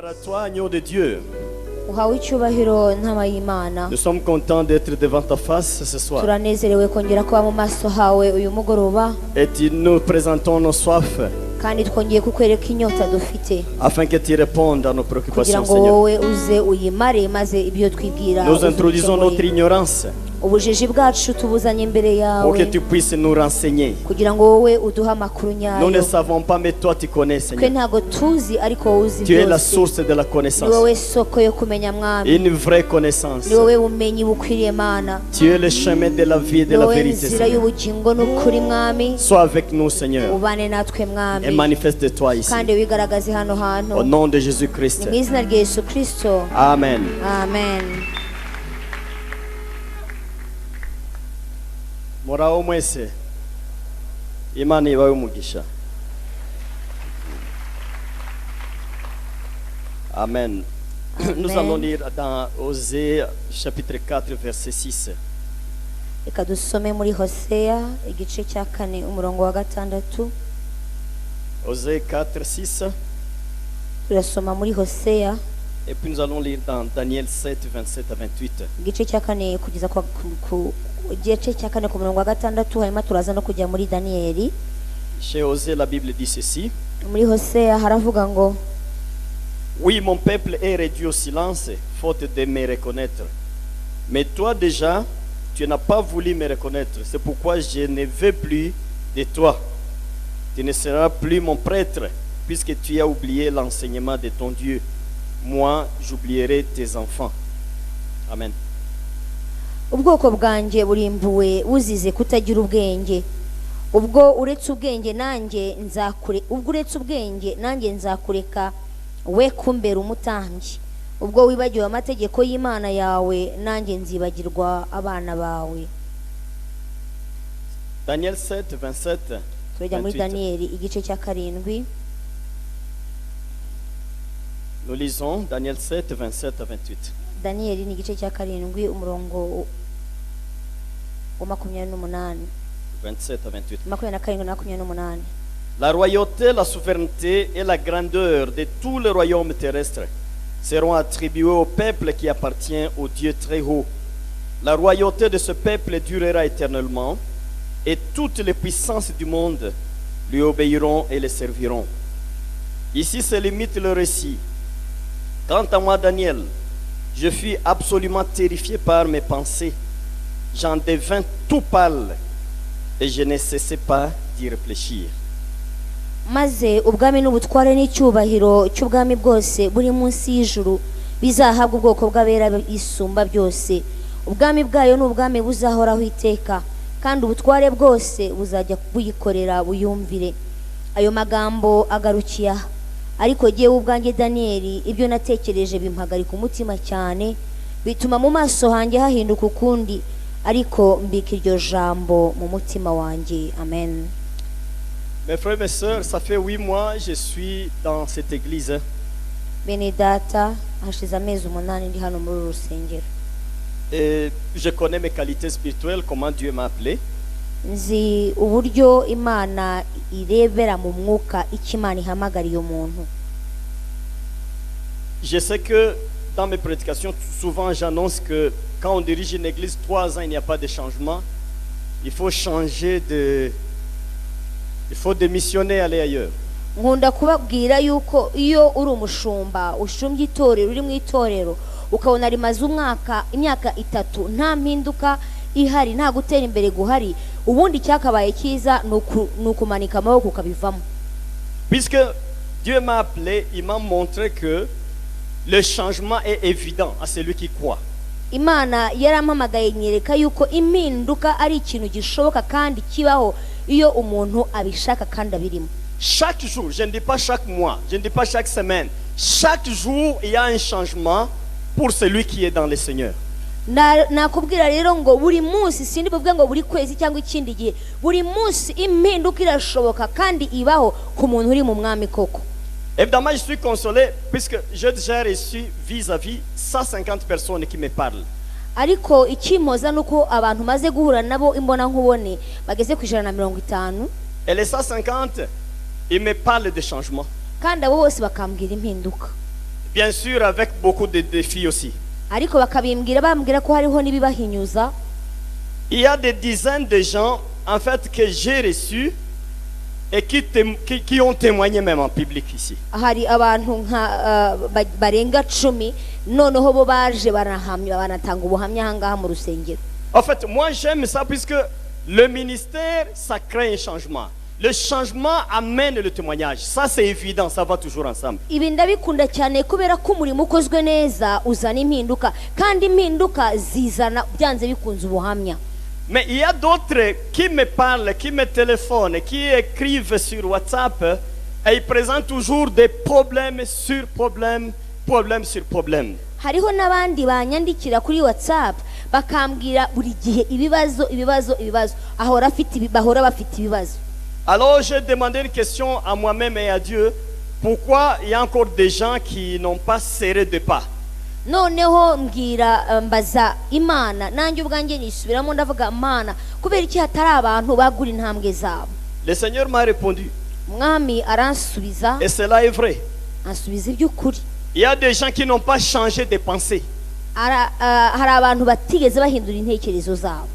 Gloire à toi, agneau de Dieu. uhawe icyubahiro ntama y'Imana. Nous sommes contents d'être devant ta face ce soir. Turanezerewe kongera kuba mu maso hawe uyu mugoroba, Et nous présentons nos soifs kandi twongeye kukwereka inyota dufite afin que tu répondes à nos kugira préoccupations, ngo Seigneur. wowe uze uyimare maze ibyo twibwira Nous introduisons notre uzabikemure. ignorance ubujiji bwacu tubuzanye imbere pour que yawe tu puisses nous renseigner. kugira ngo wowe uduhe amakuru Nous ne nyayo. savons pas, mais toi tu connais, twe Seigneur. ntago tuzi ariko wowe uzi Tu es la byose. source de la Ni connaissance. wowe soko yo kumenya mwami, Une vraie connaissance. ni wowe bumenyi bukwiriye Mana, Tu es le chemin de la vie et de ni la wowe vérité, nzira Seigneur. y'ubugingo n'ukuri mwami. Sois avec nous, Seigneur, ubane natwe et mwami, manifeste-toi ici. kandi wigaragaze hano hantu Au nom de Jésus-Christ. ni mu izina rya Yesu Kristo, Amen. amen. Muraho mwese. Imana ibahe umugisha. Amen. Nous Amen. allons lire dans Osée chapitre 4 verset 6. Reka dusome muri Hoseya igice cya 4 umurongo wa 6. Osée 4, 6. turasoma muri Hoseya Et puis nous allons lire dans Daniel 7, 27 à 28. igice cya 4 kugeza ku gice cya 4 ku murongo wa 6, hanyuma turaza no kujya muri Daniyeli. Chez Osée, la Bible dit ceci. Muri Hoseya haravuga ngo Oui, mon peuple est réduit au silence, faute de me reconnaître. Mais toi déjà, tu n'as pas voulu me reconnaître. C'est pourquoi je ne veux plus de toi. Tu ne seras plus mon prêtre, puisque tu as oublié l'enseignement de ton Dieu. Moi, j'oublierai tes enfants. Amen. ubwoko bwanjye burimbuwe buzize kutagira ubwenge. ubwo uretse ubwenge nanjye nzakureka we kumbera umutambyi. ubwo wibagiwe amategeko y'Imana yawe nanjye nzibagirwa abana bawe. Daniel 7, 27. turajya muri 28. Daniyeli igice cya 7. Nous lisons Daniel 7, 27 à 28. Daniyeli ni igice cya 7 umurongo wa 28. 27 à 28. 27 na 28. La royauté, la souveraineté et la grandeur de tout le royaume terrestre seront attribuées au peuple qui appartient au Dieu très haut. La royauté de ce peuple durera éternellement et toutes les puissances du monde lui obéiront et le serviront. Ici se limite le récit. Quant à moi, Daniel, je fus absolument terrifié par mes pensées. J'en devins tout pâle et je ne cessais pas d'y réfléchir. maze ubwami n'ubutware n'icyubahiro cy'ubwami bwose buri munsi y'ijuru bizahabwa ubwoko bw'abera isumba byose. ubwami bwayo ni ubwami buzahoraho iteka, kandi ubutware bwose buzajya buyikorera buyumvire. ayo magambo agarukiye aha, ariko jyewe ubwanjye Daniyeli ibyo natekereje bimpagarika umutima cyane, bituma mu maso hanjye hahinduka ukundi, ariko mbika iryo jambo mu mutima wanjye. Amen. Mes frères et mes sœurs, ça fait 8 mois que je suis dans cette église. bene data, hashize amezi 8 ndi hano muri uru rusengero. Et je connais mes qualités spirituelles, comment Dieu m'a appelé. nzi uburyo Imana irebera mu mwuka icyo Imana ihamagariye umuntu. Je sais que dans mes prédications, souvent j'annonce que quand on dirige une église 3 ans, il n'y a pas de changement. Il faut changer de... Il faut démissionner, aller ailleurs. nkunda kubabwira yuko iyo uri umushumba ushumbye itorero uri mu itorero ukabona rimaze imyaka 3 nta mpinduka ihari, nta gutera imbere guhari, ubundi cyakabaye cyiza nukumanika amaboko ukabivamo. Puisque Dieu m'a appelé, il m'a montré que le changement est évident à celui qui croit. Imana yarampamagaye nyereka yuko impinduka ari ikintu gishoboka kandi kibaho iyo umuntu abishaka kandi abirimo. Chaque jour, je ne dis pas chaque mois, je ne dis pas chaque semaine, chaque jour il y a un changement pour celui qui est dans le Seigneur. nakubwira rero ngo buri munsi, sindi buvuga ngo buri kwezi cyangwa ikindi gihe, buri munsi impinduka irashoboka kandi ibaho ku muntu uri mu mwami koko. Évidemment, je suis consolé puisque j'ai déjà reçu vis-à-vis 150 personnes qui me parlent. ariko ikimoza nuko abantu maze guhura nabo imbona nkubone bageze ku 150. Et les 150, ils me parlent de changement. kandi abo bose bakambwira impinduka. bien sûr avec beaucoup de défis aussi. ariko bakabimbwira bambwira ko hariho n'ibibahinyuza. Il y a des dizaines de gens en fait que j'ai reçus et qui ont témoigné même en public ici. Hari abantu nka barenga 10 noneho bo baje barahamya banatanga ubuhamya hangaha mu rusengero. En fait, moi j'aime ça puisque le ministère, ça crée un changement. Le changement amène le témoignage. Ça c'est évident, ça va toujours ensemble. Ibi ndabikunda cyane kubera ko umurimo ukozwe neza uzana impinduka kandi impinduka zizana byanze bikunze ubuhamya. Mais il y a d'autres qui me parlent, qui me téléphonent, qui écrivent sur WhatsApp et ils présentent toujours des problèmes sur problèmes, problèmes sur problèmes. Hariho n'abandi banyandikira kuri WhatsApp bakambwira buri gihe ibibazo bahora bafite ibibazo. Alors j'ai demandé une question à moi-même et à Dieu. Pourquoi il y a encore des gens qui n'ont pas serré de pas? Noneho mbwira mbaza Imana nanjye ubwanjye nisubiramo ndavuga Imana kubera iki hatari abantu bagura intambwe zabo. Le Seigneur m'a répondu. Mwami aransubiza. Et cela est vrai. Ansubiza iby'ukuri. Il y a des gens qui n'ont pas changé de pensée. Hari abantu batigeze bahindura intekerezo zabo.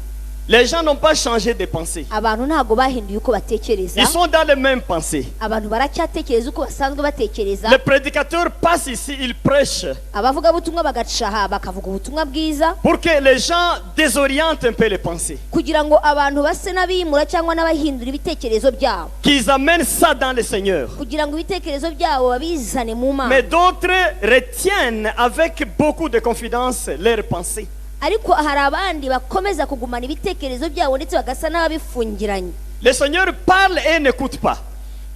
Les gens n'ont pas changé de pensée. Abantu ntago bahinduye uko batekereza. Ils sont dans les mêmes pensées. Abantu baracyatekereza uko basanzwe batekereza. Le prédicateur passe ici, il prêche. Abavuga butumwa bagacaha bakavuga ubutumwa bwiza. Pour que les gens désorientent un peu les pensées. Kugira ngo abantu base nabimura cyangwa nabahindura ibitekerezo byabo. Qu'ils amènent ça dans le Seigneur. Kugira ngo ibitekerezo byabo babizane mu Mana. Mais d'autres retiennent avec beaucoup de confidence leurs pensées. Ariko hari abandi bakomeza kugumana ibitekerezo byabo ndetse bagasa n'ababifungiranye. Le Seigneur parle et n'écoute pas.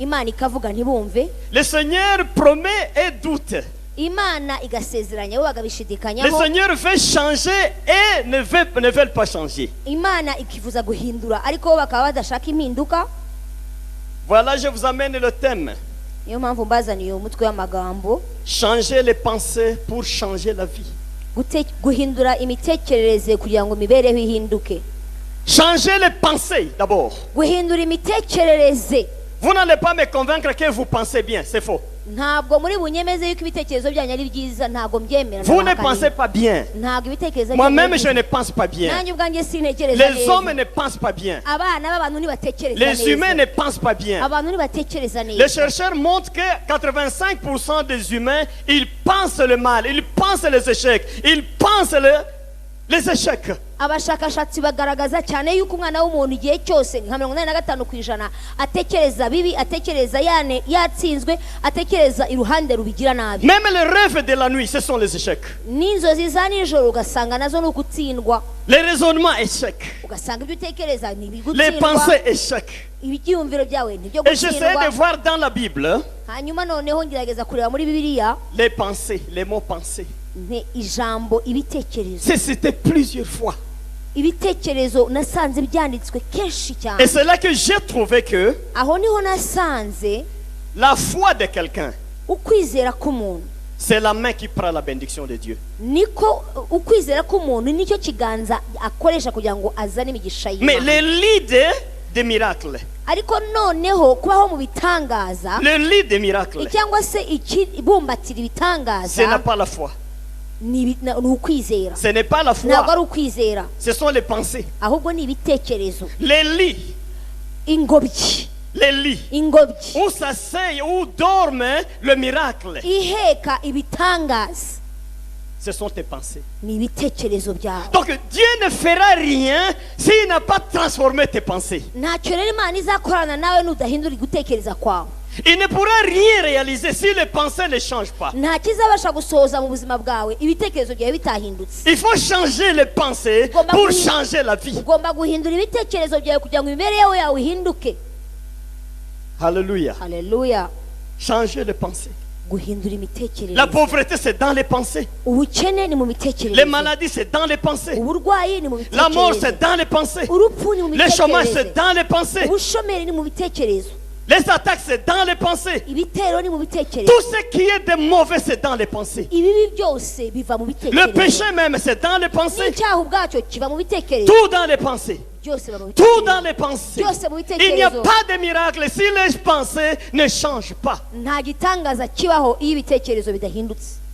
Imana ikavuga ntibumve. Le Seigneur promet et doute. Imana igasezeranya bo bagabishidikanyaho. Le Seigneur veut changer et ne veut pas changer. Imana ikifuza guhindura ariko bo bakaba badashaka impinduka. Voilà, je vous amène le thème. Niyo mpamvu mbazaniye umutwe w'amagambo. Changer les pensées pour changer la vie. Guhindura imitekerereze kugira ngo mibereho ihinduke. Changer les pensées d'abord. Guhindura imitekerereze. Vous n'allez pas me convaincre que vous pensez bien, c'est faux. Ntabwo muri bunyemeze yuko ibitekerezo byanyu ari byiza ntabwo mbyemera. Vous ne pensez pas bien. Ntabwo ibitekerezo. Moi-même je ne pense pas bien. Nanjye ubwanjye sintekereza neza. Les hommes ne pensent pas bien. Abana b'abantu ntibatekereza neza. Les humains ne pensent pas bien. Abantu ntibatekereza neza. Les chercheurs montrent que 85% des humains, ils pensent le mal, ils pensent les échecs, ils pensent les échecs. Abashakashatsi bagaragaza cyane yuko umwana w'umuntu igihe cyose nka 85% atekereza bibi, atekereza yatsinzwe, atekereza iruhande rubigira nabi. Même les rêves de la nuit, ce sont les échecs. N'inzozi za nijoro ugasanga nazo ni ukutsindwa. Les raisonnements échecs. Ugasanga ibyo utekereza ni ibigutsindwa. Les pensées échecs. Ibyiyumviro byawe ni byo gutsindwa. Et j'essaie de voir dans la Bible. Hanyuma noneho ngerageza kureba muri Bibiliya. Les pensées, les mots pensées. Ijambo ibitekerezo. C'est cité plusieurs fois. Ibitekerezo nasanze byanditswe kenshi cyane. Et c'est là que j'ai trouvé que aho niho nasanze la foi de quelqu'un, ukwizera k'umuntu, c'est la main qui prend la bénédiction de Dieu. Niko ukwizera k'umuntu nicyo kiganza akoresha kugira ngo azane imigisha y'Imana. Mais le leader des miracles. Ariko noneho kubaho mu bitangaza. Le leader des miracles. Cyangwa se ikibumbatira ibitangaza. Ce n'est pas la foi. Ce n'est pas la foi. Ce sont les pensées. Les lits. Où s'asseye, où dorme le miracle. Ce sont tes pensées. Donc Dieu ne fera rien s'il n'a pas transformé tes pensées. Il ne pourra rien réaliser si les pensées ne changent pas. Il faut changer les pensées pour changer la vie. Alléluia. Alléluia. Changer les pensées. La pauvreté, c'est dans les pensées. Les maladies, c'est dans les pensées. La mort, c'est dans les pensées. Le chômage, c'est dans les pensées. Les attaques, c'est dans les pensées. Tout ce qui est de mauvais, c'est dans les pensées. Le péché même, c'est dans les pensées. Tout dans les pensées. Tout dans les pensées. Il n'y a pas de miracle si les pensées ne changent pas.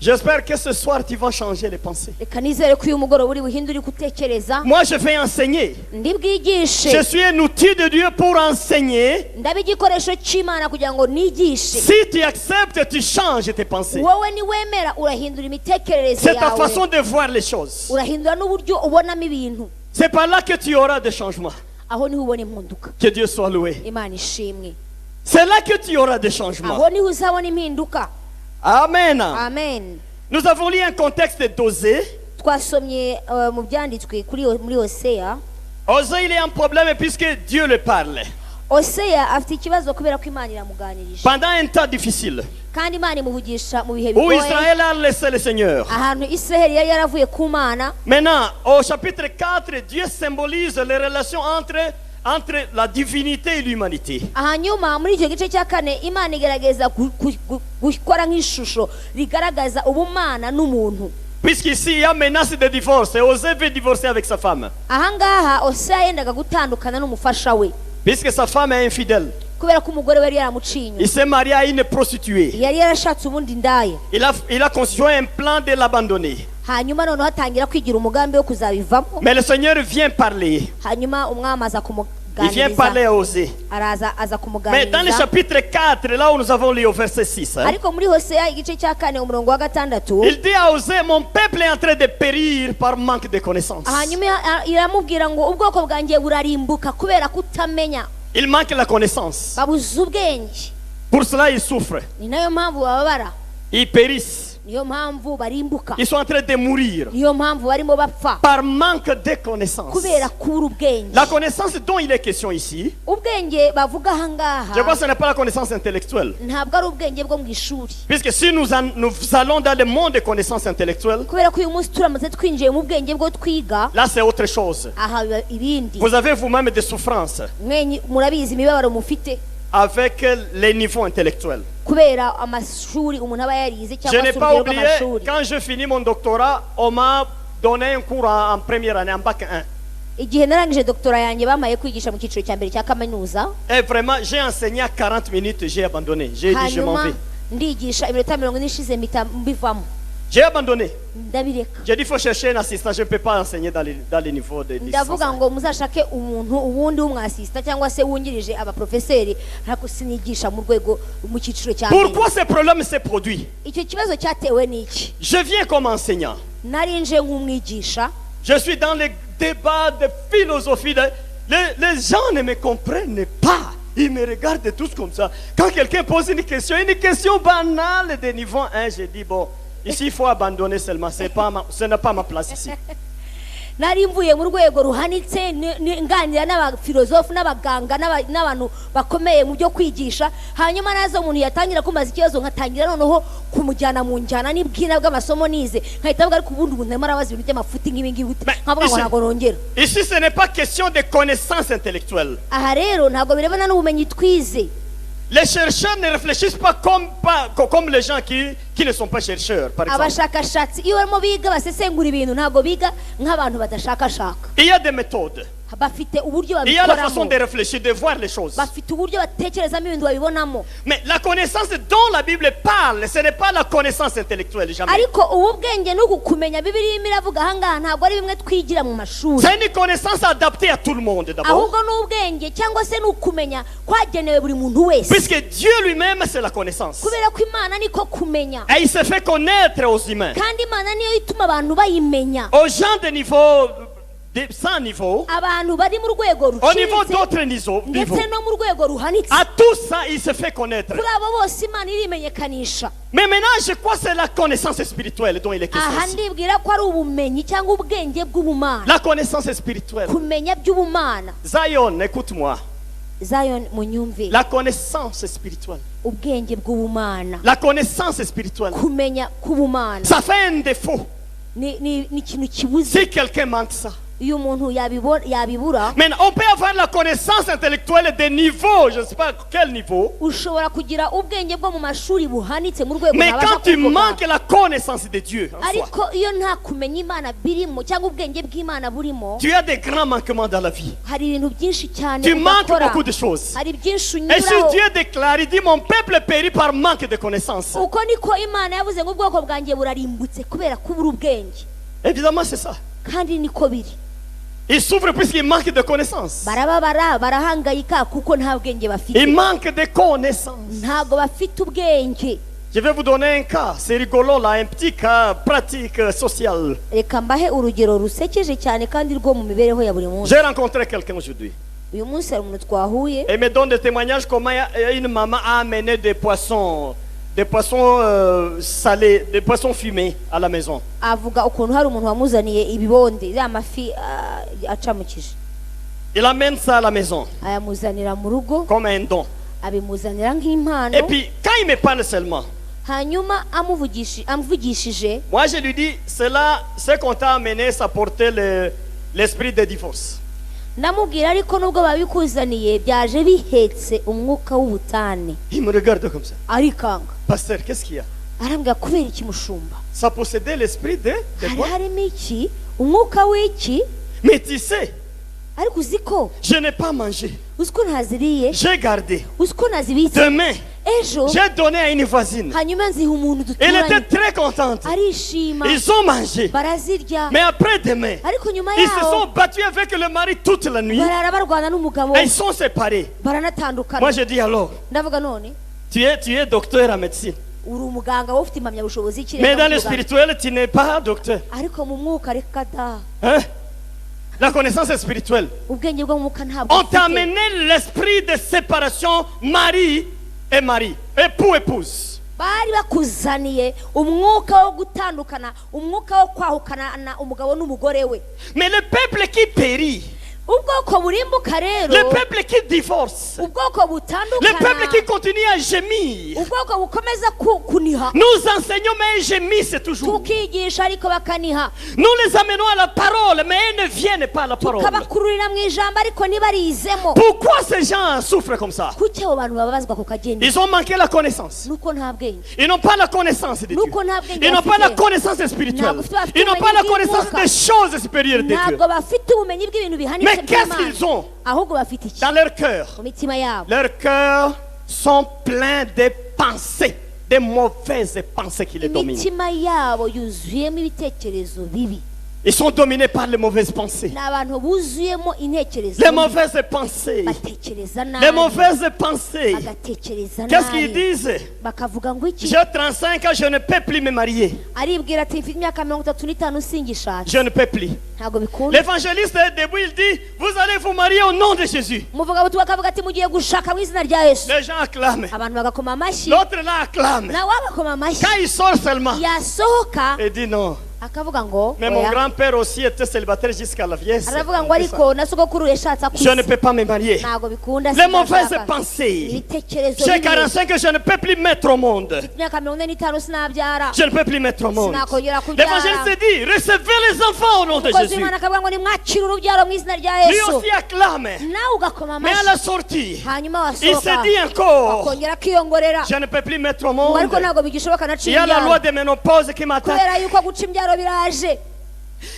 J'espère que ce soir tu vas changer les pensées. reka nizere ko uyu mugoroba uri buhindure uko utekereza Moi je vais enseigner. ndi bwigishe Je suis un outil de Dieu pour enseigner. ndaba igikoresho cy'imana kugira ngo nigishe. Si tu acceptes, tu changes tes pensées. wowe niwemera urahindura imitekerereze C'est ta yawe, façon de voir les choses. urahindura n'uburyo ubonamo ibintu. C'est par là que tu auras des changements. aho niho ubona impinduka. Que Dieu soit loué. imana ishimwe. C'est là que tu auras des changements. aho niho uzabona impinduka. Amen. amen. Nous avons lu un contexte d'Osée. twasomye mu byanditswe muri Hoseya. Osée, il est un problème puisque Dieu le parle. Hoseya afite ikibazo kubera ko imana iramuganirije Pendant un temps difficile kandi imana imuvugisha mu bihe où bigoye, Israël a laissé le Seigneur. ahantu Israheli yari yaravuye ku mana. Maintenant, au chapitre 4, Dieu symbolise les relations entre la divinité et l'humanité. hanyuma muri icyo gice cya kane imana igerageza gukora nk'ishusho rigaragaza ubumana n'umuntu. Puisqu'ici, il y a menace de divorce. Et Osée veut divorcer avec sa femme. ahangaha Hoseya yendaga gutandukana n'umufasha we Puisque sa femme est infidèle. kubera ko umugore we yari yaramuciye inyuma. Il s'est marié à une prostituée. yari yarashatse ubundi ndaya. Il a constitué un plan de l'abandonner. hanyuma noneho atangira kwigira umugambi wo kuzabivamo. Mais le Seigneur vient parler. hanyuma umwami aza Il vient parler kumuganiriza à Osée. aza Mais dans le kumuganiriza. chapitre 4, là où nous avons lu au verset 6, ariko muri Hoseya igice cya kane umurongo wa gatandatu il dit à Osée, mon peuple est en train de périr par manque de connaissances. hanyuma iramubwira ngo ubwoko bwanjye burarimbuka kubera kutamenya. Il manque la connaissance. babuze ubwenge, Pour cela, ils souffrent. ni nayo mpamvu bababara, Ils périssent. niyo mpamvu barimbuka, Ils sont en train de mourir niyo mpamvu barimo bapfa par manque de connaissance. kubera kubura ubwenge. La connaissance dont il est question ici, ubwenge bavuga je ahangaha crois que ce n'est pas la connaissance intellectuelle. ntabwo ari ubwenge bwo mu ishuri, Puisque si nous allons dans le monde des connaissances intellectuelles, kubera ko uyu munsi turamutse twinjiye mu bwenge bwo twiga, là c'est autre chose. aha biba ibindi. Vous avez vous-même des souffrances murabizi imibabaro mufite avec les niveaux intellectuels. kubera amashuri umuntu aba yarize Je cyangwa n'ai se pas urugero oublié, rw'amashuri. quand je finis mon doctorat, on m'a donné un cours en première année, en bac 1. igihe narangije doktora yanjye bamaye kwigisha mu cyiciro cya mbere cya kaminuza, Et vraiment, j'ai enseigné à 40 minutes, j'ai abandonné. J'ai dit, je m'en hanyuma vais. ndigisha iminota 40 ishize mpita mbivamo J'ai abandonné. ndabireka. J'ai dit, il faut chercher un assistant. Je ne peux pas enseigner dans les niveaux de licence. ndavuga ngo muzashake umuntu ubundi w'umwasisita cyangwa se wungirije abaprofeseri, ariko sinigisha mu rwego mu cyiciro cya mbere. Pourquoi ce problème s'est produit? icyo kibazo cyatewe n'iki? Je viens comme enseignant. nari nje nk'umwigisha, Je suis dans les débats de philosophie. Les gens ne me comprennent pas. Ils me regardent tous comme ça. Quand quelqu'un pose une question banale de niveau 1, je dis, bon, ici il faut abandonner seulement. Ce n'est pas ma place ici. nari mvuye mu rwego ruhanitse nganira n'abafilozofu n'abaganga n'abantu bakomeye mu byo kwigisha, hanyuma nazo umuntu yatangira kumaza ikibazo nkatangira noneho kumujyana mu njyana n'ibwina bw'amasomo nize, nkahita avuga ariko ubundi umuntu arimo arabaza ibintu by'amafuti nk'ibi ngibi nkavuga ngo ntabwo nongera. Ici ce n'est pas question de connaissances intellectuelles. aha rero ntabwo birebana n'ubumenyi twize. Les chercheurs ne réfléchissent pas comme les gens qui ne sont pas chercheurs, par exemple. abashakashatsi iyo barimo biga basesengura ibintu ntabwo biga nk'abantu badashakashaka. Il y a des méthodes. bafite uburyo Il y a la façon babikoramo, de réfléchir, de voir les choses. bafite uburyo batekerezamo ibintu babibonamo. Mais la connaissance dont la Bible parle, ce n'est pas la connaissance intellectuelle, jamais. ariko ubu bwenge no kumenya Bibiliya irimo iravuga ahangaha ntabwo ari bimwe twigira mu mashuri, C'est une connaissance adaptée à tout le monde d'abord. ahubwo n'ubwenge cyangwa se n'ukumenya kwagenewe buri muntu wese, Puisque Dieu lui-même, c'est la connaissance. kubera ko Imana niko kumenya, Et il se fait connaître aux humains. kandi Imana niyo ituma abantu bayimenya. Aux gens de niveau, sans niveau, abantu bari mu rwego au niveau ruciriritse d'autres niveaux. ndetse no mu rwego ruhanitse, À tout ça, il se fait connaître. kuri abo bose Imana irimenyekanisha. Mais maintenant, je crois que c'est la connaissance spirituelle dont il est question aha ici. ndibwira ko ari ubumenyi cyangwa ubwenge bw'ubumana, La connaissance spirituelle. kumenya by'ubumana. Zion, écoute-moi. Zion munyumve, La connaissance spirituelle. ubwenge bw'ubumana, La connaissance spirituelle. kumenya k'ubumana Ça fait un défaut ni ikintu kibuze. si quelqu'un manque ça. iyo umuntu yabibura Mais on peut avoir la connaissance intellectuelle des niveaux, je ne sais pas quel niveau. ushobora kugira ubwenge bwo mu mashuri buhanitse mu rwego Mais nabasha quand tu kuvuga. manques la connaissance de Dieu en soi, ariko iyo nta kumenya imana birimo cyangwa ubwenge bw'imana burimo tu as des grands manquements dans la vie. hari ibintu byinshi cyane Tu manques udakora. beaucoup de choses. hari byinshi Et si unyuraho Dieu déclare, il dit mon peuple périt par manque de connaissance. uko niko imana yavuze ngo ubwoko bwanjye burarimbutse kubera kubura ubwenge Évidemment, c'est ça. kandi niko biri Il souffre puisqu'il manque de connaissances. barababara barahangayika kuko nta bwenge bafite Il manque de connaissances. ntabwo bafite ubwenge. Je vais vous donner un cas, c'est rigolo là, un petit cas pratique, social. reka mbahe urugero rusekeje cyane kandi rwo mu mibereho ya buri munsi. J'ai rencontré quelqu'un aujourd'hui. uyu munsi hari umuntu twahuye Et me donne des témoignages comment une maman a amené des poissons salés, des poissons fumés à la maison. avuga ukuntu hari umuntu wamuzaniye ibibonde ya mafi acamukije Il amène ça à la maison ayamuzanira mu rugo comme un don. abimuzanira nk'impano Et puis quand il me parle seulement, hanyuma amuvugishije moi je lui dis, ce qu'on t'a amené, ça portait l'esprit de divorce. ndamubwira ariko nubwo babikuzaniye byaje bihetse umwuka w'ubutane. Il me regarde comme ça. arikanga Pasteur, qu'est-ce qu'il y a? arambwira kubera iki mushumba Ça possédait l'esprit de hari quoi? harimo iki umwuka w'iki Mais tu sais, ariko uzi ko je n'ai pas mangé. uzi ko ntaziriye J'ai gardé. uzi ko nazibitse Demain, ejo j'ai donné à une voisine. hanyuma nziha umuntu Elle était duturanye très contente. arishima Ils ont mangé. barazirya Mais après demain, ariko nyuma ils se yaho sont battus avec le mari toute la nuit. barara barwana n'umugabo Et ils sont séparés. Moi baranatandukana. je dis alors, ndavuga none tu es docteur en médecine. uri umuganga wowe ufite impamyabushobozi Mais dans le y'ikirere spirituel, tu n'es pas docteur. ariko mu mwuka reka da Hein? La connaissance est spirituelle. ubwenge bwo mu mwuka ntabwo On ufite. t'a amené l'esprit de séparation mari, époux, épouse. bari bakuzaniye umwuka wo gutandukana umwuka wo kwahukana umugabo n'umugore we. Mais le peuple qui périt, ubwoko burimbuka rero le peuple qui divorce, ubwoko le butandukana peuple qui continue à gémir, ubwoko bukomeza kuniha nous enseignons mais ils gémissent toujours. tukigisha ariko bakaniha Nous les amenons à la parole, mais ils ne viennent pas à la parole. tukabakururira mu ijambo ariko ntibarizemo. Pourquoi ces gens souffrent comme ça? kuki abo bantu bababazwa ku kagenda Ils ont manqué la connaissance. nuko nta bwenge Ils n'ont pas la connaissance de Dieu. Ils n'ont pas la connaissance spirituelle. Ils n'ont pas la connaissance des choses supérieures de Dieu. ntabwo bafite ubumenyi bw'ibintu bihanitse Mais qu'est-ce qu'ils ont ahubwo bafite iki dans leur cœur? mu mitima yabo? Leurs cœurs sont pleins de pensées, de mauvaises pensées qui les dominent. imitima yabo yuzuyemo ibitekerezo bibi. Ils sont dominés par les mauvaises pensées. ni abantu buzuyemo intekerezo Les mbi. mauvaises pensées. batekereza Les nabi mauvaises pensées. bagatekereza Qu'est-ce qu'ils nabi disent? bakavuga ngo iki. J'ai 35 ans, je ne peux plus me marier. aribwira ati mfite imyaka 35 singishatse Je ne peux plus. ntabwo bikunda. L'évangéliste debout, il dit, vous allez vous marier au nom de Jésus. umuvugabutumwa akavuga ati mugiye gushaka mu izina rya yesu. Les gens acclament. abantu bagakoma amashyi L'autre là acclame. nawe agakoma amashyi. Quand il sort seulement, yasohoka il dit non. akavuga ngo Mais mon oya. grand-père aussi était célibataire jusqu'à la vieillesse. aravuga ngo ariko na sogokuru yashatse Je ne akuze peux pas me marier. ntabwo bikunda. Les mauvaises sinashaka. pensées. ibitekerezo J'ai bibi. 45 ans, je ne peux plus mettre au monde. mfite imyaka 45 sinabyara. Je ne peux plus mettre au monde. sinakongera kubyara. L'évangéliste dit, recevez les enfants au nom de umukozi Jésus. w'imana akavuga ngo nimwakire urubyaro mu izina rya Lui yesu. aussi acclame. nawe ugakoma Mais à amashyi la sortie, hanyuma il wasohoka se dit encore, akongera akiyongorera je ne peux plus mettre au ngo monde. ariko ntabwo bigishoboka Il y naciye a la loi imbyaro de ménopause qui m'attaque. kubera yuko guca imbyaro biraje.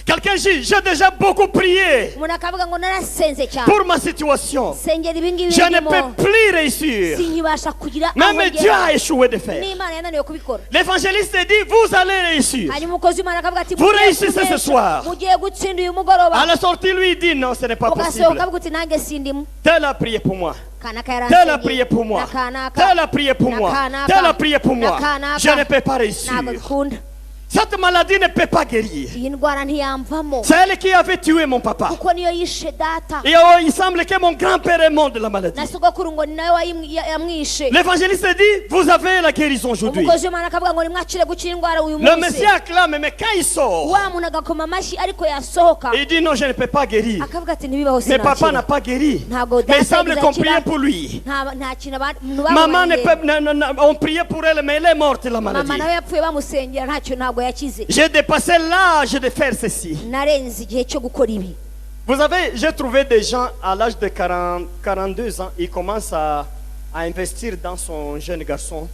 Quelqu'un dit, j'ai déjà beaucoup prié umuntu akavuga ngo narasenze cyane pour ma situation. sengera ibingibi Je ne birimo peux plus réussir. sinkibasha kugira aho Même Dieu a ngera échoué de faire. n'imana yananiwe kubikora. L'évangéliste dit, vous allez réussir. hanyuma umukozi w'imana akavuga ati Vous mugiye réussissez ce kunesha, soir. mugiye gutsinda uyu mugoroba. À la sortie, lui, il dit, non, ce n'est pas ugasohoka possible. avuga uti nanjye sindimo. Tel a prié pour moi. kanaka Tel a yaransengeye prié pour moi. na kanaka Tel a prié pour moi. na kanaka Tel a prié pour moi. na kanaka. Je ne peux pas réussir. ntabwo bikunda. Cette maladie ne peut pas guérir. iyi ndwara ntiyamvamo C'est elle qui avait tué mon papa. kuko niyo yishe data Et il semble que mon grand-père est mort de la maladie. na sogokuru ngo ni nawe yamwishe. L'évangéliste dit, vous avez la guérison aujourd'hui. umukozi w'imana akavuga ngo nimwakire gukira indwara uyu Le munsi. Messie acclame, mais quand il sort, wa muntu agakoma amashyi ariko yasohoka il dit, non, je ne peux pas guérir. akavuga ati ntibibaho Mais papa sinakira. n'a pas guéri. ntabwo Mais il data semble yagize qu'on akira. priait pour lui. nta kintu abantu Maman, ne bamubonye. peut, on priait pour elle, mais elle est morte, la mama maladie. nawe yapfuye bamusengera ntacyo ntabwo yakize. J'ai dépassé l'âge de faire ceci. narenze igihe cyo gukora ibi. Vous savez, j'ai trouvé des gens à l'âge de 42 ans, ils commencent à investir dans son jeune garçon.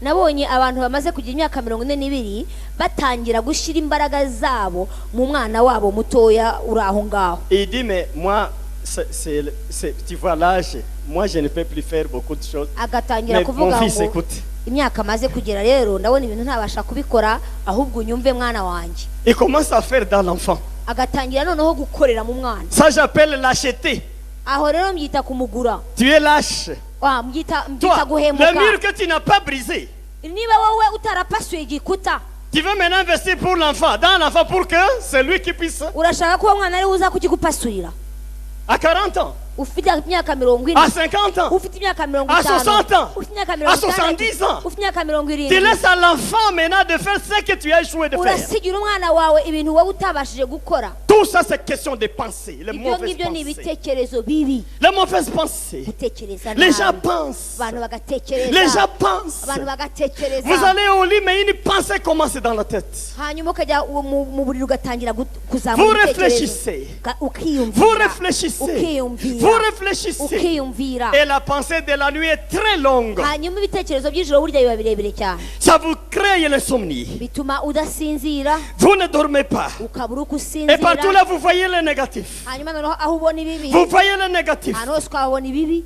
nabonye abantu bamaze kugira imyaka 42 batangira gushira imbaraga zabo mu mwana wabo mutoya uraho ngaho. Et il dit mais moi tu vois l'âge, moi je ne peux plus faire beaucoup de choses. Agatangira Mais kuvuga mon fils ngo écoute. imyaka maze kugera rero ndabona ibintu ntabasha kubikora ahubwo unyumve mwana wanje. Il commence à faire dans l'enfant. Agatangira noneho gukorera mu mwana. Ça j'appelle lâcheté. Aho rero mbyita kumugura. Tu es lâche. Mbyita Toi, guhemuka. le mur que tu n'as pas brisé. Niba wowe utarapasuye igikuta. Tu veux maintenant investir pour l'enfant, dans l'enfant pour que c'est lui qui puisse. Urashaka ko mwana ari uza kugikupasurira. À 40 ans. Ufite imyaka 40. À 50 ans. Ufite imyaka 50. À 60 ans. Ufite imyaka À 70 ans. Ufite imyaka 70. Tu laisses à l'enfant maintenant de faire ce que tu as échoué de faire. Urasigira umwana wawe ibintu wowe utabashije gukora. Tout ça c'est question de pensée, les mauvaises Ibyo ni pensées. ibitekerezo bibi. Les mauvaises pensées. Gutekereza Les nabi. gens pensent. Abantu bagatekereza. Les gens pensent. Abantu bagatekereza. Vous allez au lit mais une pensée commence dans la tête. Hanyuma ukajya mu buriri ugatangira Vous kuzamura réfléchissez. ukiyumvira. Vous réfléchissez. Ukiyumvira. Vous réfléchissez. Ukiyumvira. Et la pensée de la nuit est très longue. Hanyuma ibitekerezo by'ijoro burya biba birebire cyane. Ça vous crée l'insomnie. Bituma udasinzira. Vous ne dormez pas. Ukabura uko Et partout usinzira. là, vous voyez le négatif. Hanyuma noneho aho ubona ibibi. Vous voyez le négatif. Ahantu hose ukabona ibibi.